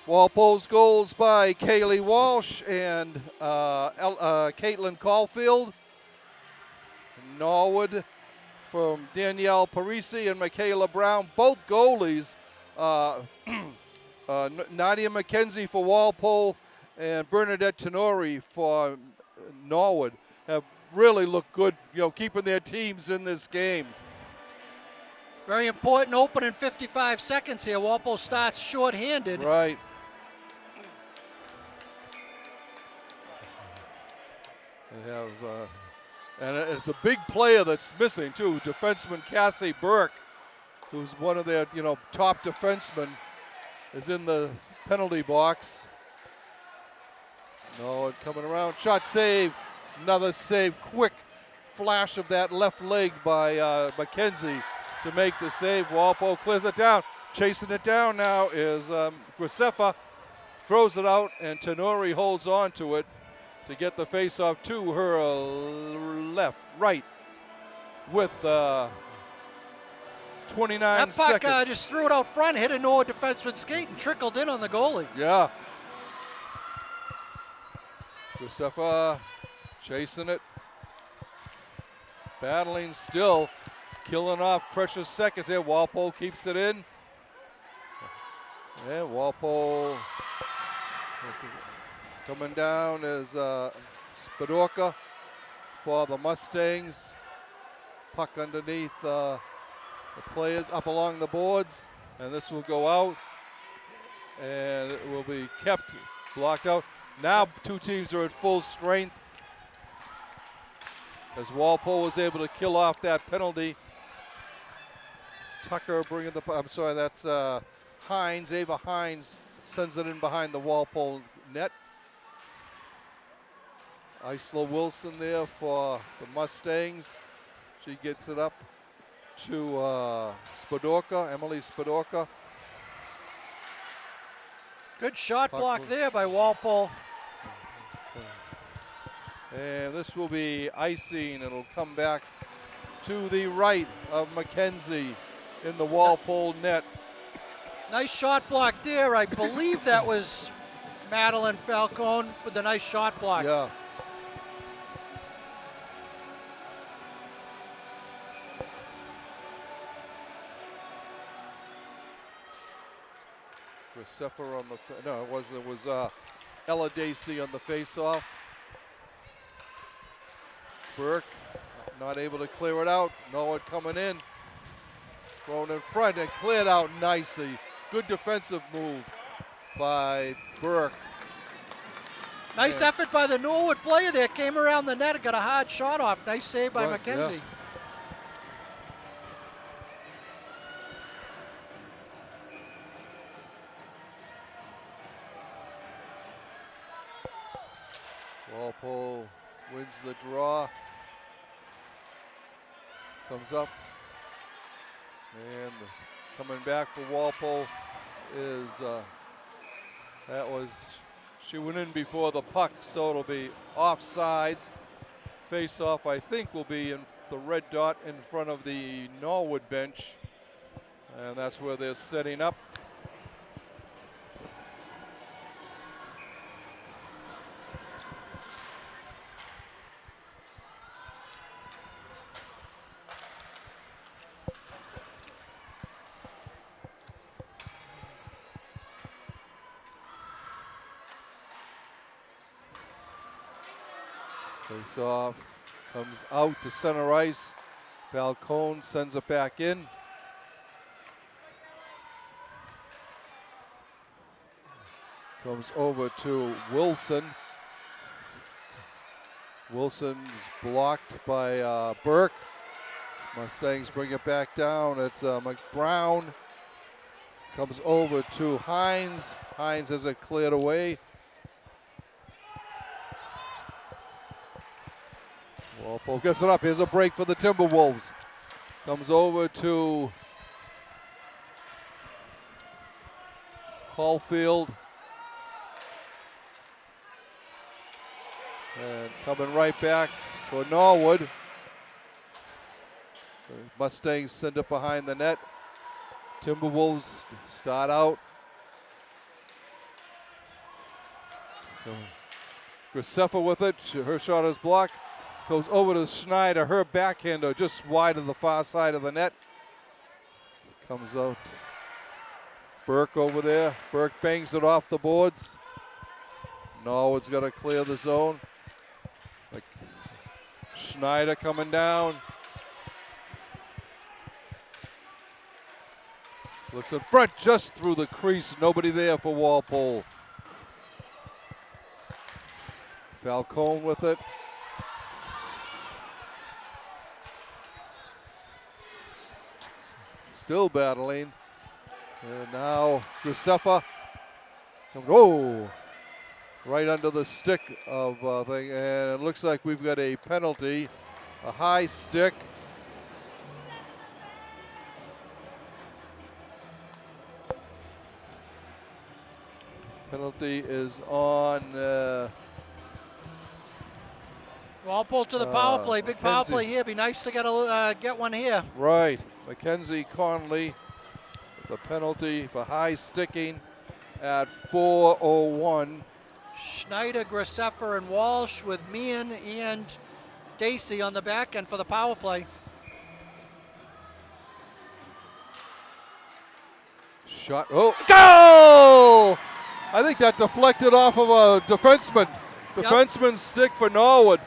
Walpole's goals by Kaylee Walsh and Caitlin Caulfield. Norwood from Danielle Parisi and Michaela Brown, both goalies. Nadia McKenzie for Walpole and Bernadette Tenori for Norwood have really looked good, keeping their teams in this game. Very important opening 55 seconds here. Walpole starts shorthanded. Right. They have, and it's a big player that's missing too. Defenseman Cassie Burke, who's one of their top defensemen, is in the penalty box. Norwood coming around, shot save, another save. Quick flash of that left leg by McKenzie to make the save. Walpole clears it down. Chasing it down now is Grisefa, throws it out, and Tenori holds on to it to get the face-off to her right, with 29 seconds. That puck just threw it out front, hit a Norwood defenseman's skate, and trickled in on the goalie. Yeah. Grisefa chasing it, battling still, killing off precious seconds here. Walpole keeps it in. Yeah, Walpole coming down is Spadorka for the Mustangs. Puck underneath the players up along the boards, and this will go out, and it will be kept blocked out. Now 2 teams are at full strength as Walpole was able to kill off that penalty. Tucker bringing the, I'm sorry, that's Hines. Ava Hines sends it in behind the Walpole net. Isla Wilson there for the Mustangs. She gets it up to Spadorka, Emily Spadorka. Good shot block there by Walpole. And this will be icing. It'll come back to the right of McKenzie in the Walpole net. Nice shot block there. I believe that was Madeline Falcone with a nice shot block. Yeah. Grisefa on the, no, it was Ella Dacey on the face-off. Burke not able to clear it out. Norwood coming in, thrown in front and cleared out nicely. Good defensive move by Burke. Nice effort by the Norwood player there. Came around the net and got a hard shot off. Nice save by Right, McKenzie. yeah. Walpole wins the draw. Comes up. And coming back for Walpole is, that was She went in before the puck, so it'll be offsides. Face-off, I think, will be in the red dot in front of the Norwood bench. And that's where they're setting up. Face off, comes out to center ice. Falcone sends it back in. Comes over to Wilson. Wilson's blocked by Burke. Mustangs bring it back down. It's McBrown. Comes over to Hines. Hines has it cleared away. Walpole gets it up. Here's a break for the Timberwolves. Comes over to Caulfield. And coming right back for Norwood. The Mustangs send it behind the net. Timberwolves start out. Graceffa with it. Her shot is blocked. Goes over to Schneider. Her backhander just wide of the far side of the net. Comes out. Burke over there. Burke bangs it off the boards. Norwood's got to clear the zone. Schneider coming down. Looks in front, just through the crease. Nobody there for Walpole. Falcone with it. Still battling. And now Graceffa. Oh! Right under the stick of thing, and it looks like we've got a penalty, a high stick. Penalty is on. Walpole to the power play, big power play here. Be nice to get one here. Right, Mackenzie Conley, the penalty for high sticking at 4:01. Schneider, Graceffa, and Walsh with Meehan and Dacey on the back end for the power play. Shot, oh, goal! I think that deflected off of a defenseman. Defenseman's stick for Norwood.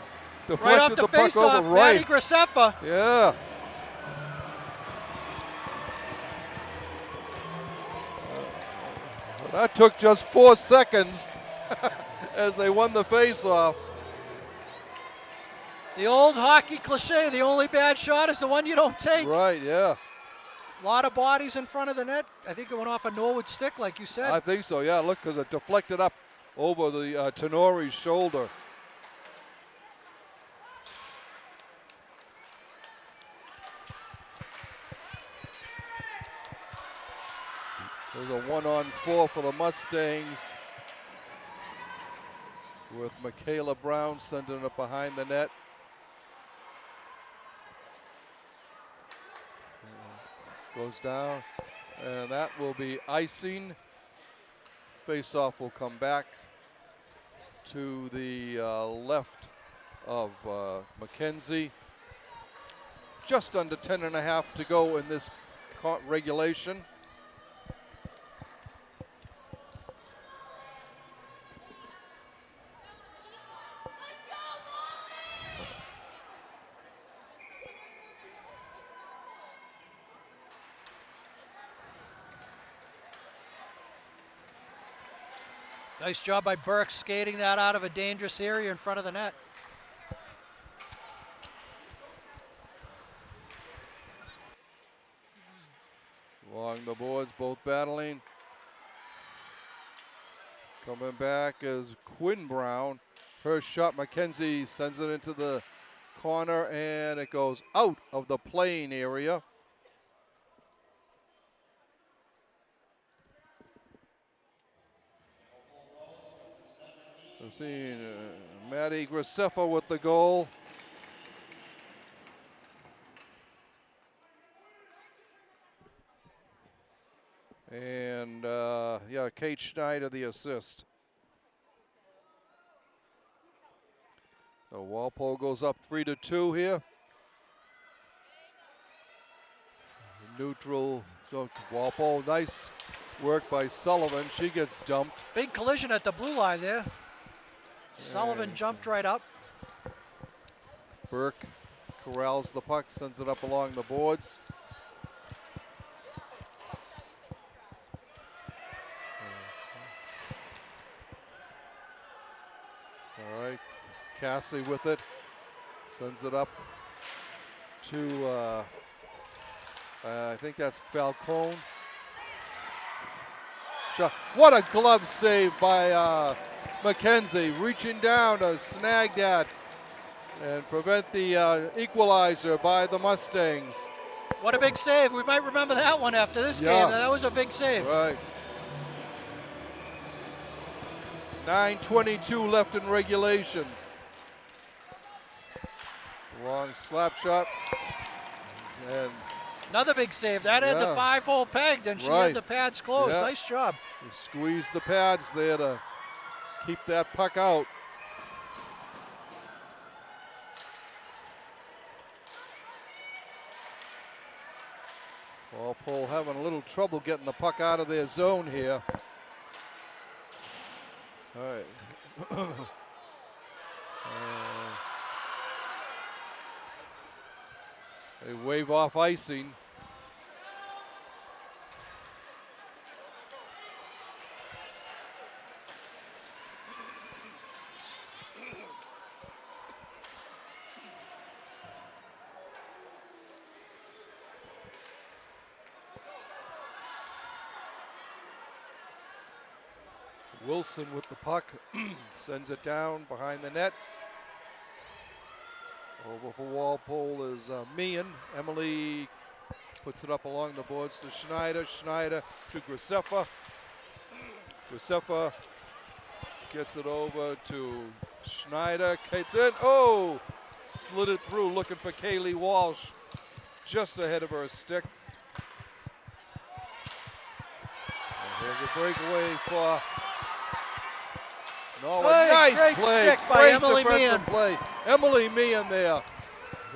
Deflected right off the face-off, Maddie Graceffa. Yeah. That took just 4 seconds as they won the face-off. The old hockey cliche, the only bad shot is the one you don't take. Right, yeah. A lot of bodies in front of the net. I think it went off a Norwood stick, like you said. I think so, yeah. Look, because it deflected up over the Tenori's shoulder. There's a 1-on-4 for the Mustangs with Michaela Brown sending it behind the net. Goes down, and that will be icing. Face-off will come back to the left of Mackenzie. Just under 10.5 to go in this regulation. Nice job by Burke skating that out of a dangerous area in front of the net. Along the boards, both battling. Coming back is Quinn Brown. Her shot, Mackenzie sends it into the corner, and it goes out of the playing area. I've seen Maddie Graceffa with the goal. And yeah, Kate Schneider the assist. So Walpole goes up 3-2 here. Neutral. So Walpole, nice work by Sullivan. She gets dumped. Big collision at the blue line there. Sullivan And jumped right up. Burke corrals the puck, sends it up along the boards. All right, Cassie with it, sends it up to, I think that's Falcone. What a glove save by McKenzie, reaching down to snag that and prevent the equalizer by the Mustangs. What a big save. We might remember that one after this game. That was a big save. Right. 9:22 left in regulation. Long slap shot. And another big save. That had the 5-hole pegged, and she had the pads closed. Yeah. Nice job. Squeeze the pads there to keep that puck out. Walpole having a little trouble getting the puck out of their zone here. All right. They wave off icing. Wilson with the puck, sends it down behind the net. Over for Walpole is Meehan. Emily puts it up along the boards to Schneider. Schneider to Graceffa. Graceffa gets it over to Schneider. Gets in. Oh! Slid it through, looking for Kaylee Walsh. Just ahead of her stick. And here's a breakaway for Norwood. Nice great play. stick by Great Emily defensive Meehan. play. Emily Meehan there.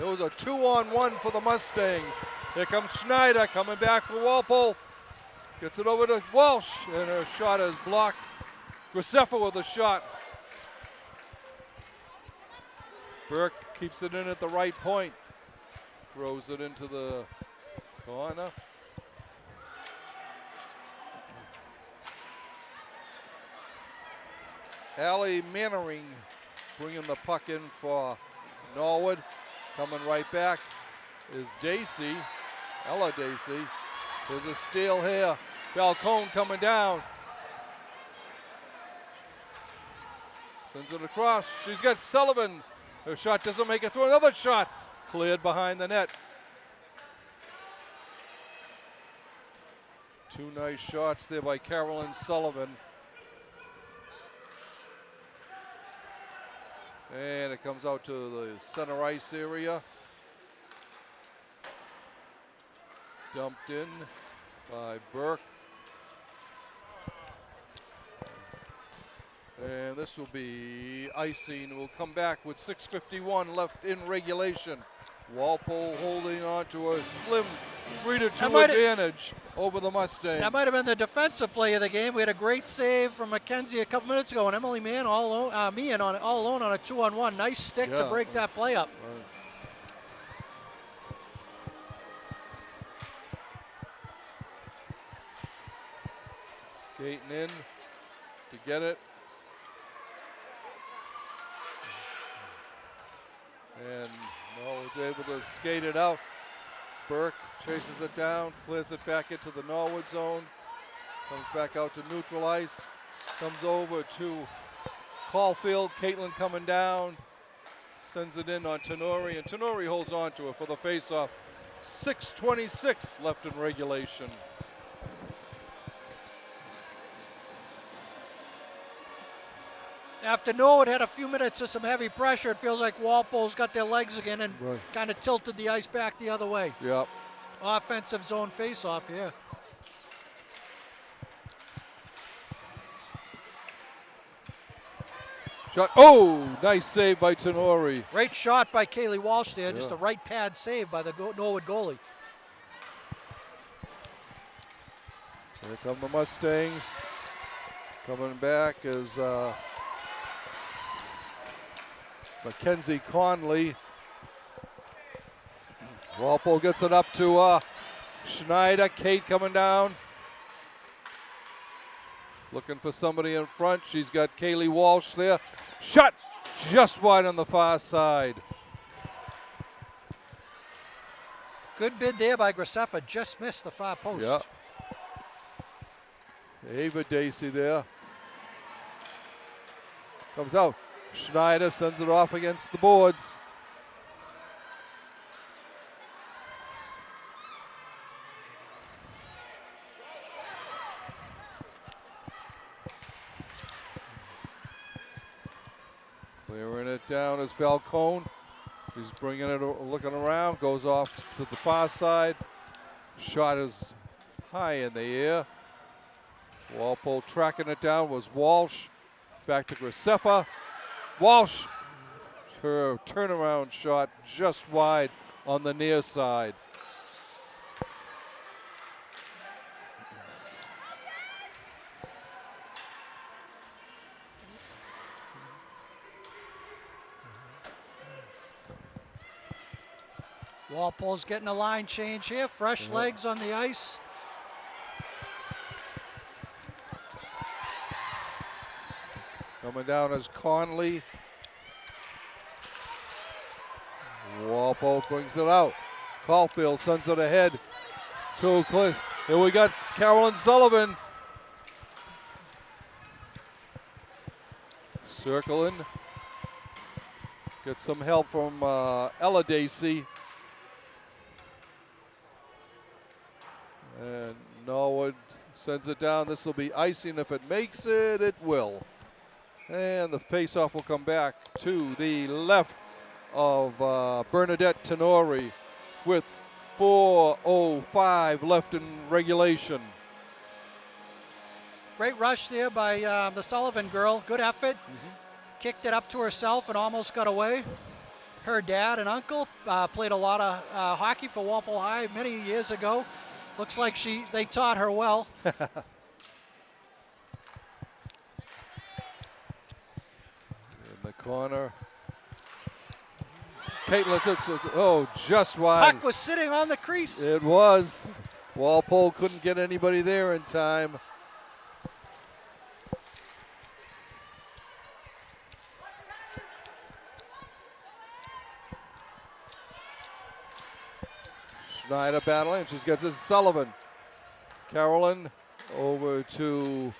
It was a 2-on-1 for the Mustangs. Here comes Schneider coming back for Walpole. Gets it over to Walsh, and her shot is blocked. Graceffa with a shot. Burke keeps it in at the right point. Throws it into the corner. Allie Mannering bringing the puck in for Norwood. Coming right back is Dacey, Ella Dacey. There's a steal here. Falcone coming down. Sends it across. She's got Sullivan. Her shot doesn't make it through. Another shot cleared behind the net. Two nice shots there by Carolyn Sullivan. And it comes out to the center ice area. Dumped in by Burke. And this will be icing. We'll come back with 6:51 left in regulation. Walpole holding on to a slim 3-2 advantage over the Mustangs. That might have been the defensive play of the game. We had a great save from McKenzie a couple minutes ago, and Emily Meehan all alone on a 2-on-1. Nice stick to break that play up. Skating in to get it. And Norwood's able to skate it out. Burke chases it down, clears it back into the Norwood zone. Comes back out to neutral ice. Comes over to Caulfield. Caitlin coming down. Sends it in on Tenori, and Tenori holds on to it for the faceoff. 6:26 left in regulation. After Norwood had a few minutes of some heavy pressure, it feels like Walpole's got their legs again and Right. kind of tilted the ice back the other way. Yep. Offensive zone face-off here. Shot. Oh, nice save by Tenori. Great shot by Kaylee Walsh there. Yeah. Just a right pad save by the Norwood goalie. Here come the Mustangs. Coming back is Mackenzie Conley. Walpole gets it up to Schneider. Kate coming down. Looking for somebody in front. She's got Kaylee Walsh there. Shot just wide on the far side. Good bid there by Graceffa. Just missed the far post. Yeah. Ava Dacey there. Comes out. Schneider sends it off against the boards. Clearing it down is Falcone. He's bringing it, looking around, goes off to the far side. Shot is high in the air. Walpole tracking it down was Walsh. Back to Graceffa. Walsh, her turnaround shot just wide on the near side. Walpole's getting a line change here. Fresh legs on the ice. Coming down is Conley. Walpole brings it out. Caulfield sends it ahead to Cliff. Here we got Carolyn Sullivan. Circling. Get some help from Ella Dacey. And Norwood sends it down. This will be icing. If it makes it, it will. And the faceoff will come back to the left of Bernadette Tenori with 4:05 left in regulation. Great rush there by the Sullivan girl. Good effort. Kicked it up to herself and almost got away. Her dad and uncle played a lot of hockey for Walpole High many years ago. Looks like they taught her well. In the corner. Caitlin, just wide. Puck was sitting on the crease. It was. Walpole couldn't get anybody there in time. Schneider battling. She's got to Sullivan. Carolyn over to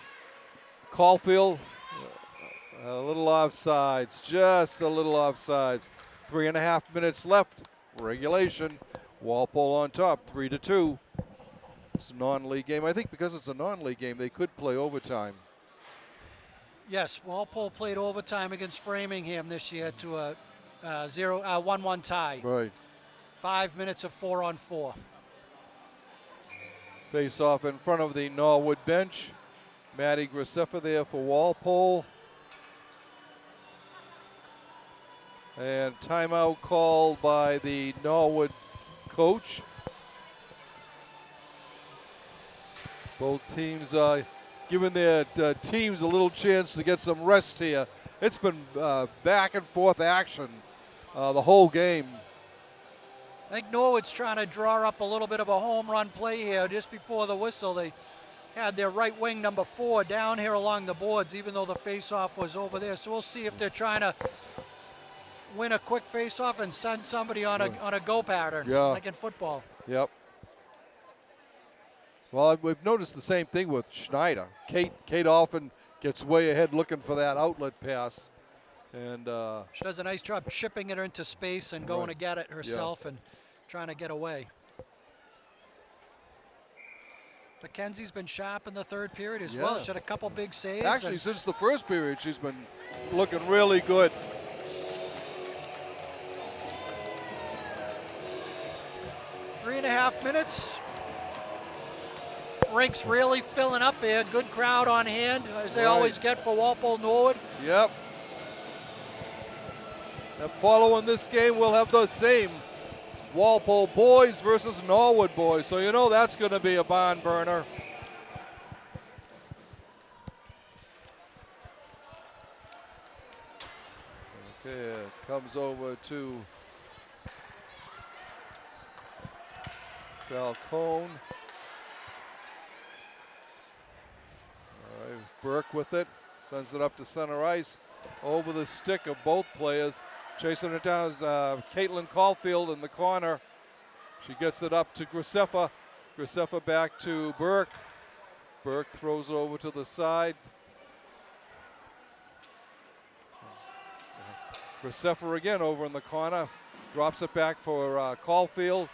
Caulfield. A little offsides, just a little offsides. 3.5 minutes left. Regulation. Walpole on top, 3-2. It's a non-league game. I think because it's a non-league game, they could play overtime. Yes, Walpole played overtime against Framingham this year to a 1-1 tie. Right. 5 minutes of 4-on-4. Face off in front of the Norwood bench. Maddie Graceffa there for Walpole. And timeout called by the Norwood coach. Both teams giving their teams a little chance to get some rest here. It's been back and forth action the whole game. I think Norwood's trying to draw up a little bit of a home run play here just before the whistle. They had their right wing number 4 down here along the boards, even though the face-off was over there. So we'll see if they're trying to win a quick face-off and send somebody on a go pattern, like in football. Yep. Well, we've noticed the same thing with Schneider. Kate often gets way ahead looking for that outlet pass. And she does a nice job chipping it into space and going to get it herself and trying to get away. Mackenzie's been sharp in the third period as well. She had a couple big saves. Actually, since the first period, she's been looking really good. Three and a half minutes. Rink's really filling up here. Good crowd on hand, as they always get for Walpole Norwood. Yep. And following this game, we'll have the same Walpole boys versus Norwood boys. So you know that's going to be a barn burner. Okay, it comes over to Falcone. All right, Burke with it, sends it up to center ice, over the stick of both players. Chasing it down is Caitlin Caulfield in the corner. She gets it up to Graceffa. Graceffa back to Burke. Burke throws it over to the side. Graceffa again over in the corner. Drops it back for Caulfield.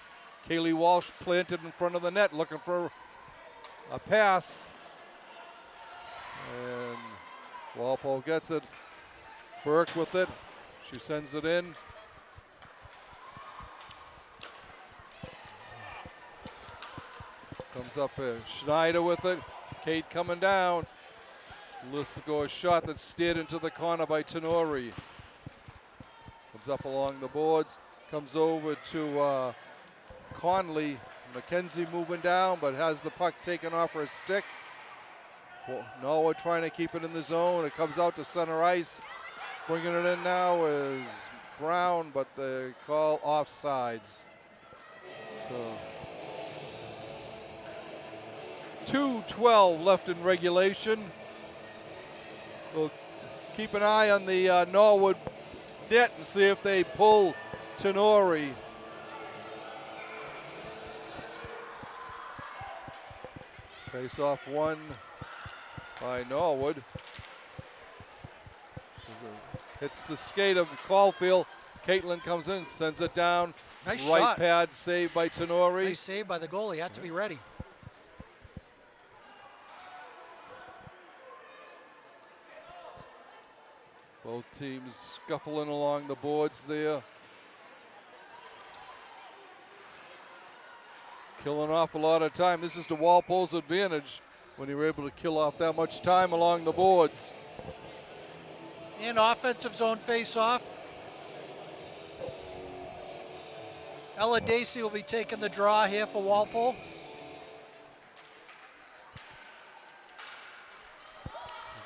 Kaylee Walsh planted in front of the net looking for a pass. And Walpole gets it. Burke with it. She sends it in. Comes up Schneider with it. Kate coming down. Looks to go a shot that's steered into the corner by Tenori. Comes up along the boards. Comes over to Conley. Mackenzie moving down, but has the puck taken off her stick. Well, Norwood trying to keep it in the zone. It comes out to center ice. Bringing it in now is Brown, but they call offsides. So 2:12 left in regulation. We'll keep an eye on the Norwood net and see if they pull Tenori. Face off one by Norwood. Hits the skate of Caulfield. Caitlin comes in, sends it down. Nice right shot. pad saved by Tenori. Nice save by the goalie. Had to be ready. Both teams scuffling along the boards there. Killing off a lot of time. This is to Walpole's advantage when they were able to kill off that much time along the boards. And offensive zone face-off. Ella Dacey will be taking the draw here for Walpole.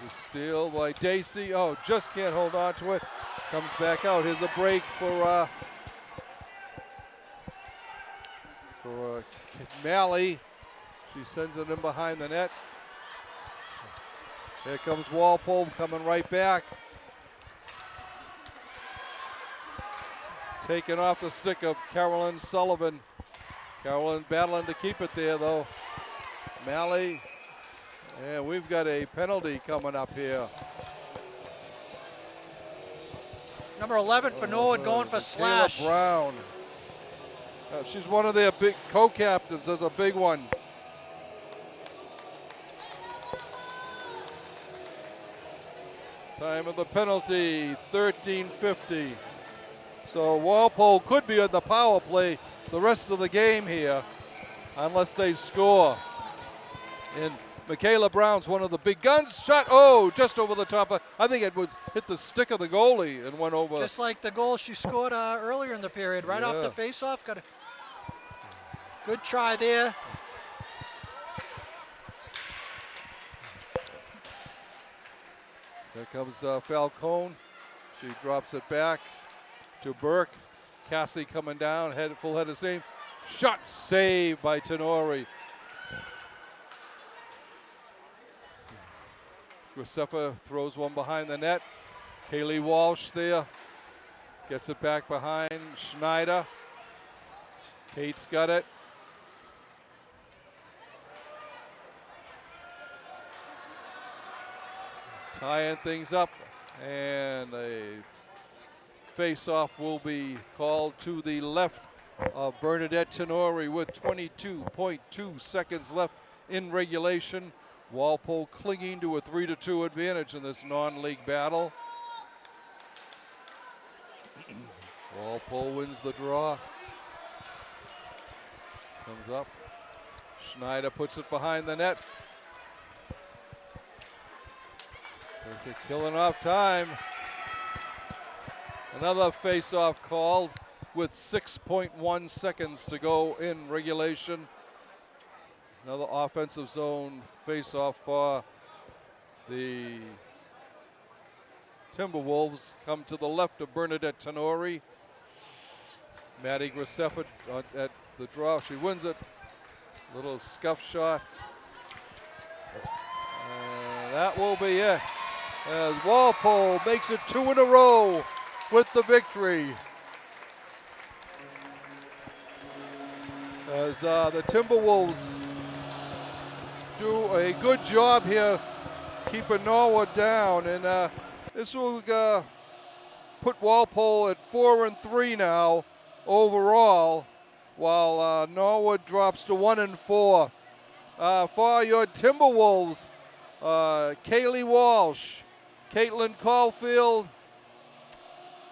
The steal by Dacey. Oh, just can't hold on to it. Comes back out. Here's a break for Malley. She sends it in behind the net. Here comes Walpole coming right back. Taken off the stick of Carolyn Sullivan. Carolyn battling to keep it there though. Malley. And we've got a penalty coming up here. Number 11 for Norwood going for slash. Taylor Brown. She's one of their big co-captains. That's a big one. Time of the penalty, 13:50. So Walpole could be on the power play the rest of the game here, unless they score. And Michaela Brown's one of the big guns. Shot, oh, just over the top. I think it would hit the stick of the goalie and went over. Just like the goal she scored earlier in the period, right off the face-off. Got a good try there. There comes Falcone. She drops it back to Burke. Cassie coming down, full head of steam. Shot saved by Tenori. Graceffa throws one behind the net. Kaylee Walsh there. Gets it back behind Schneider. Kate's got it. Tying things up, and a face-off will be called to the left of Bernadette Tenori with 22.2 seconds left in regulation. Walpole clinging to a 3-2 advantage in this non-league battle. Walpole wins the draw. Comes up. Schneider puts it behind the net. They're killing off time. Another face-off called with 6.1 seconds to go in regulation. Another offensive zone face-off for the Timberwolves. Come to the left of Bernadette Tenori. Maddie Graceffa at the draw. She wins it. Little scuff shot. That will be it. As Walpole makes it 2 in a row with the victory. As the Timberwolves do a good job here keeping Norwood down. And this will put Walpole at 4-3 now overall, while Norwood drops to 1-4. For your Timberwolves, Kaylee Walsh, Caitlin Caulfield,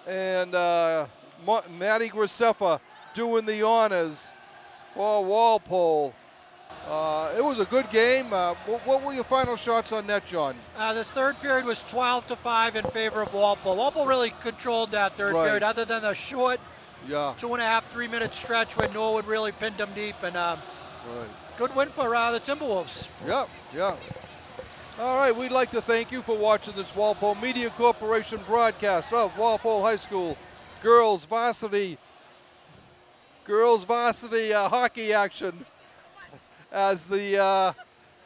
and Maddie Graceffa doing the honors for Walpole. It was a good game. What were your final shots on net, John? This third period was 12-5 in favor of Walpole. Walpole really controlled that third period, other than a short 2.5, 3-minute stretch when Norwood really pinned them deep. And good win for the Timberwolves. Yeah. All right, we'd like to thank you for watching this Walpole Media Corporation broadcast of Walpole High School girls varsity hockey action, as the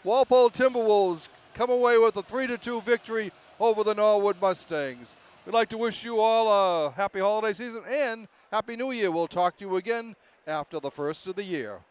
Walpole Timberwolves come away with a 3-2 victory over the Norwood Mustangs. We'd like to wish you all a happy holiday season and Happy New Year. We'll talk to you again after the first of the year.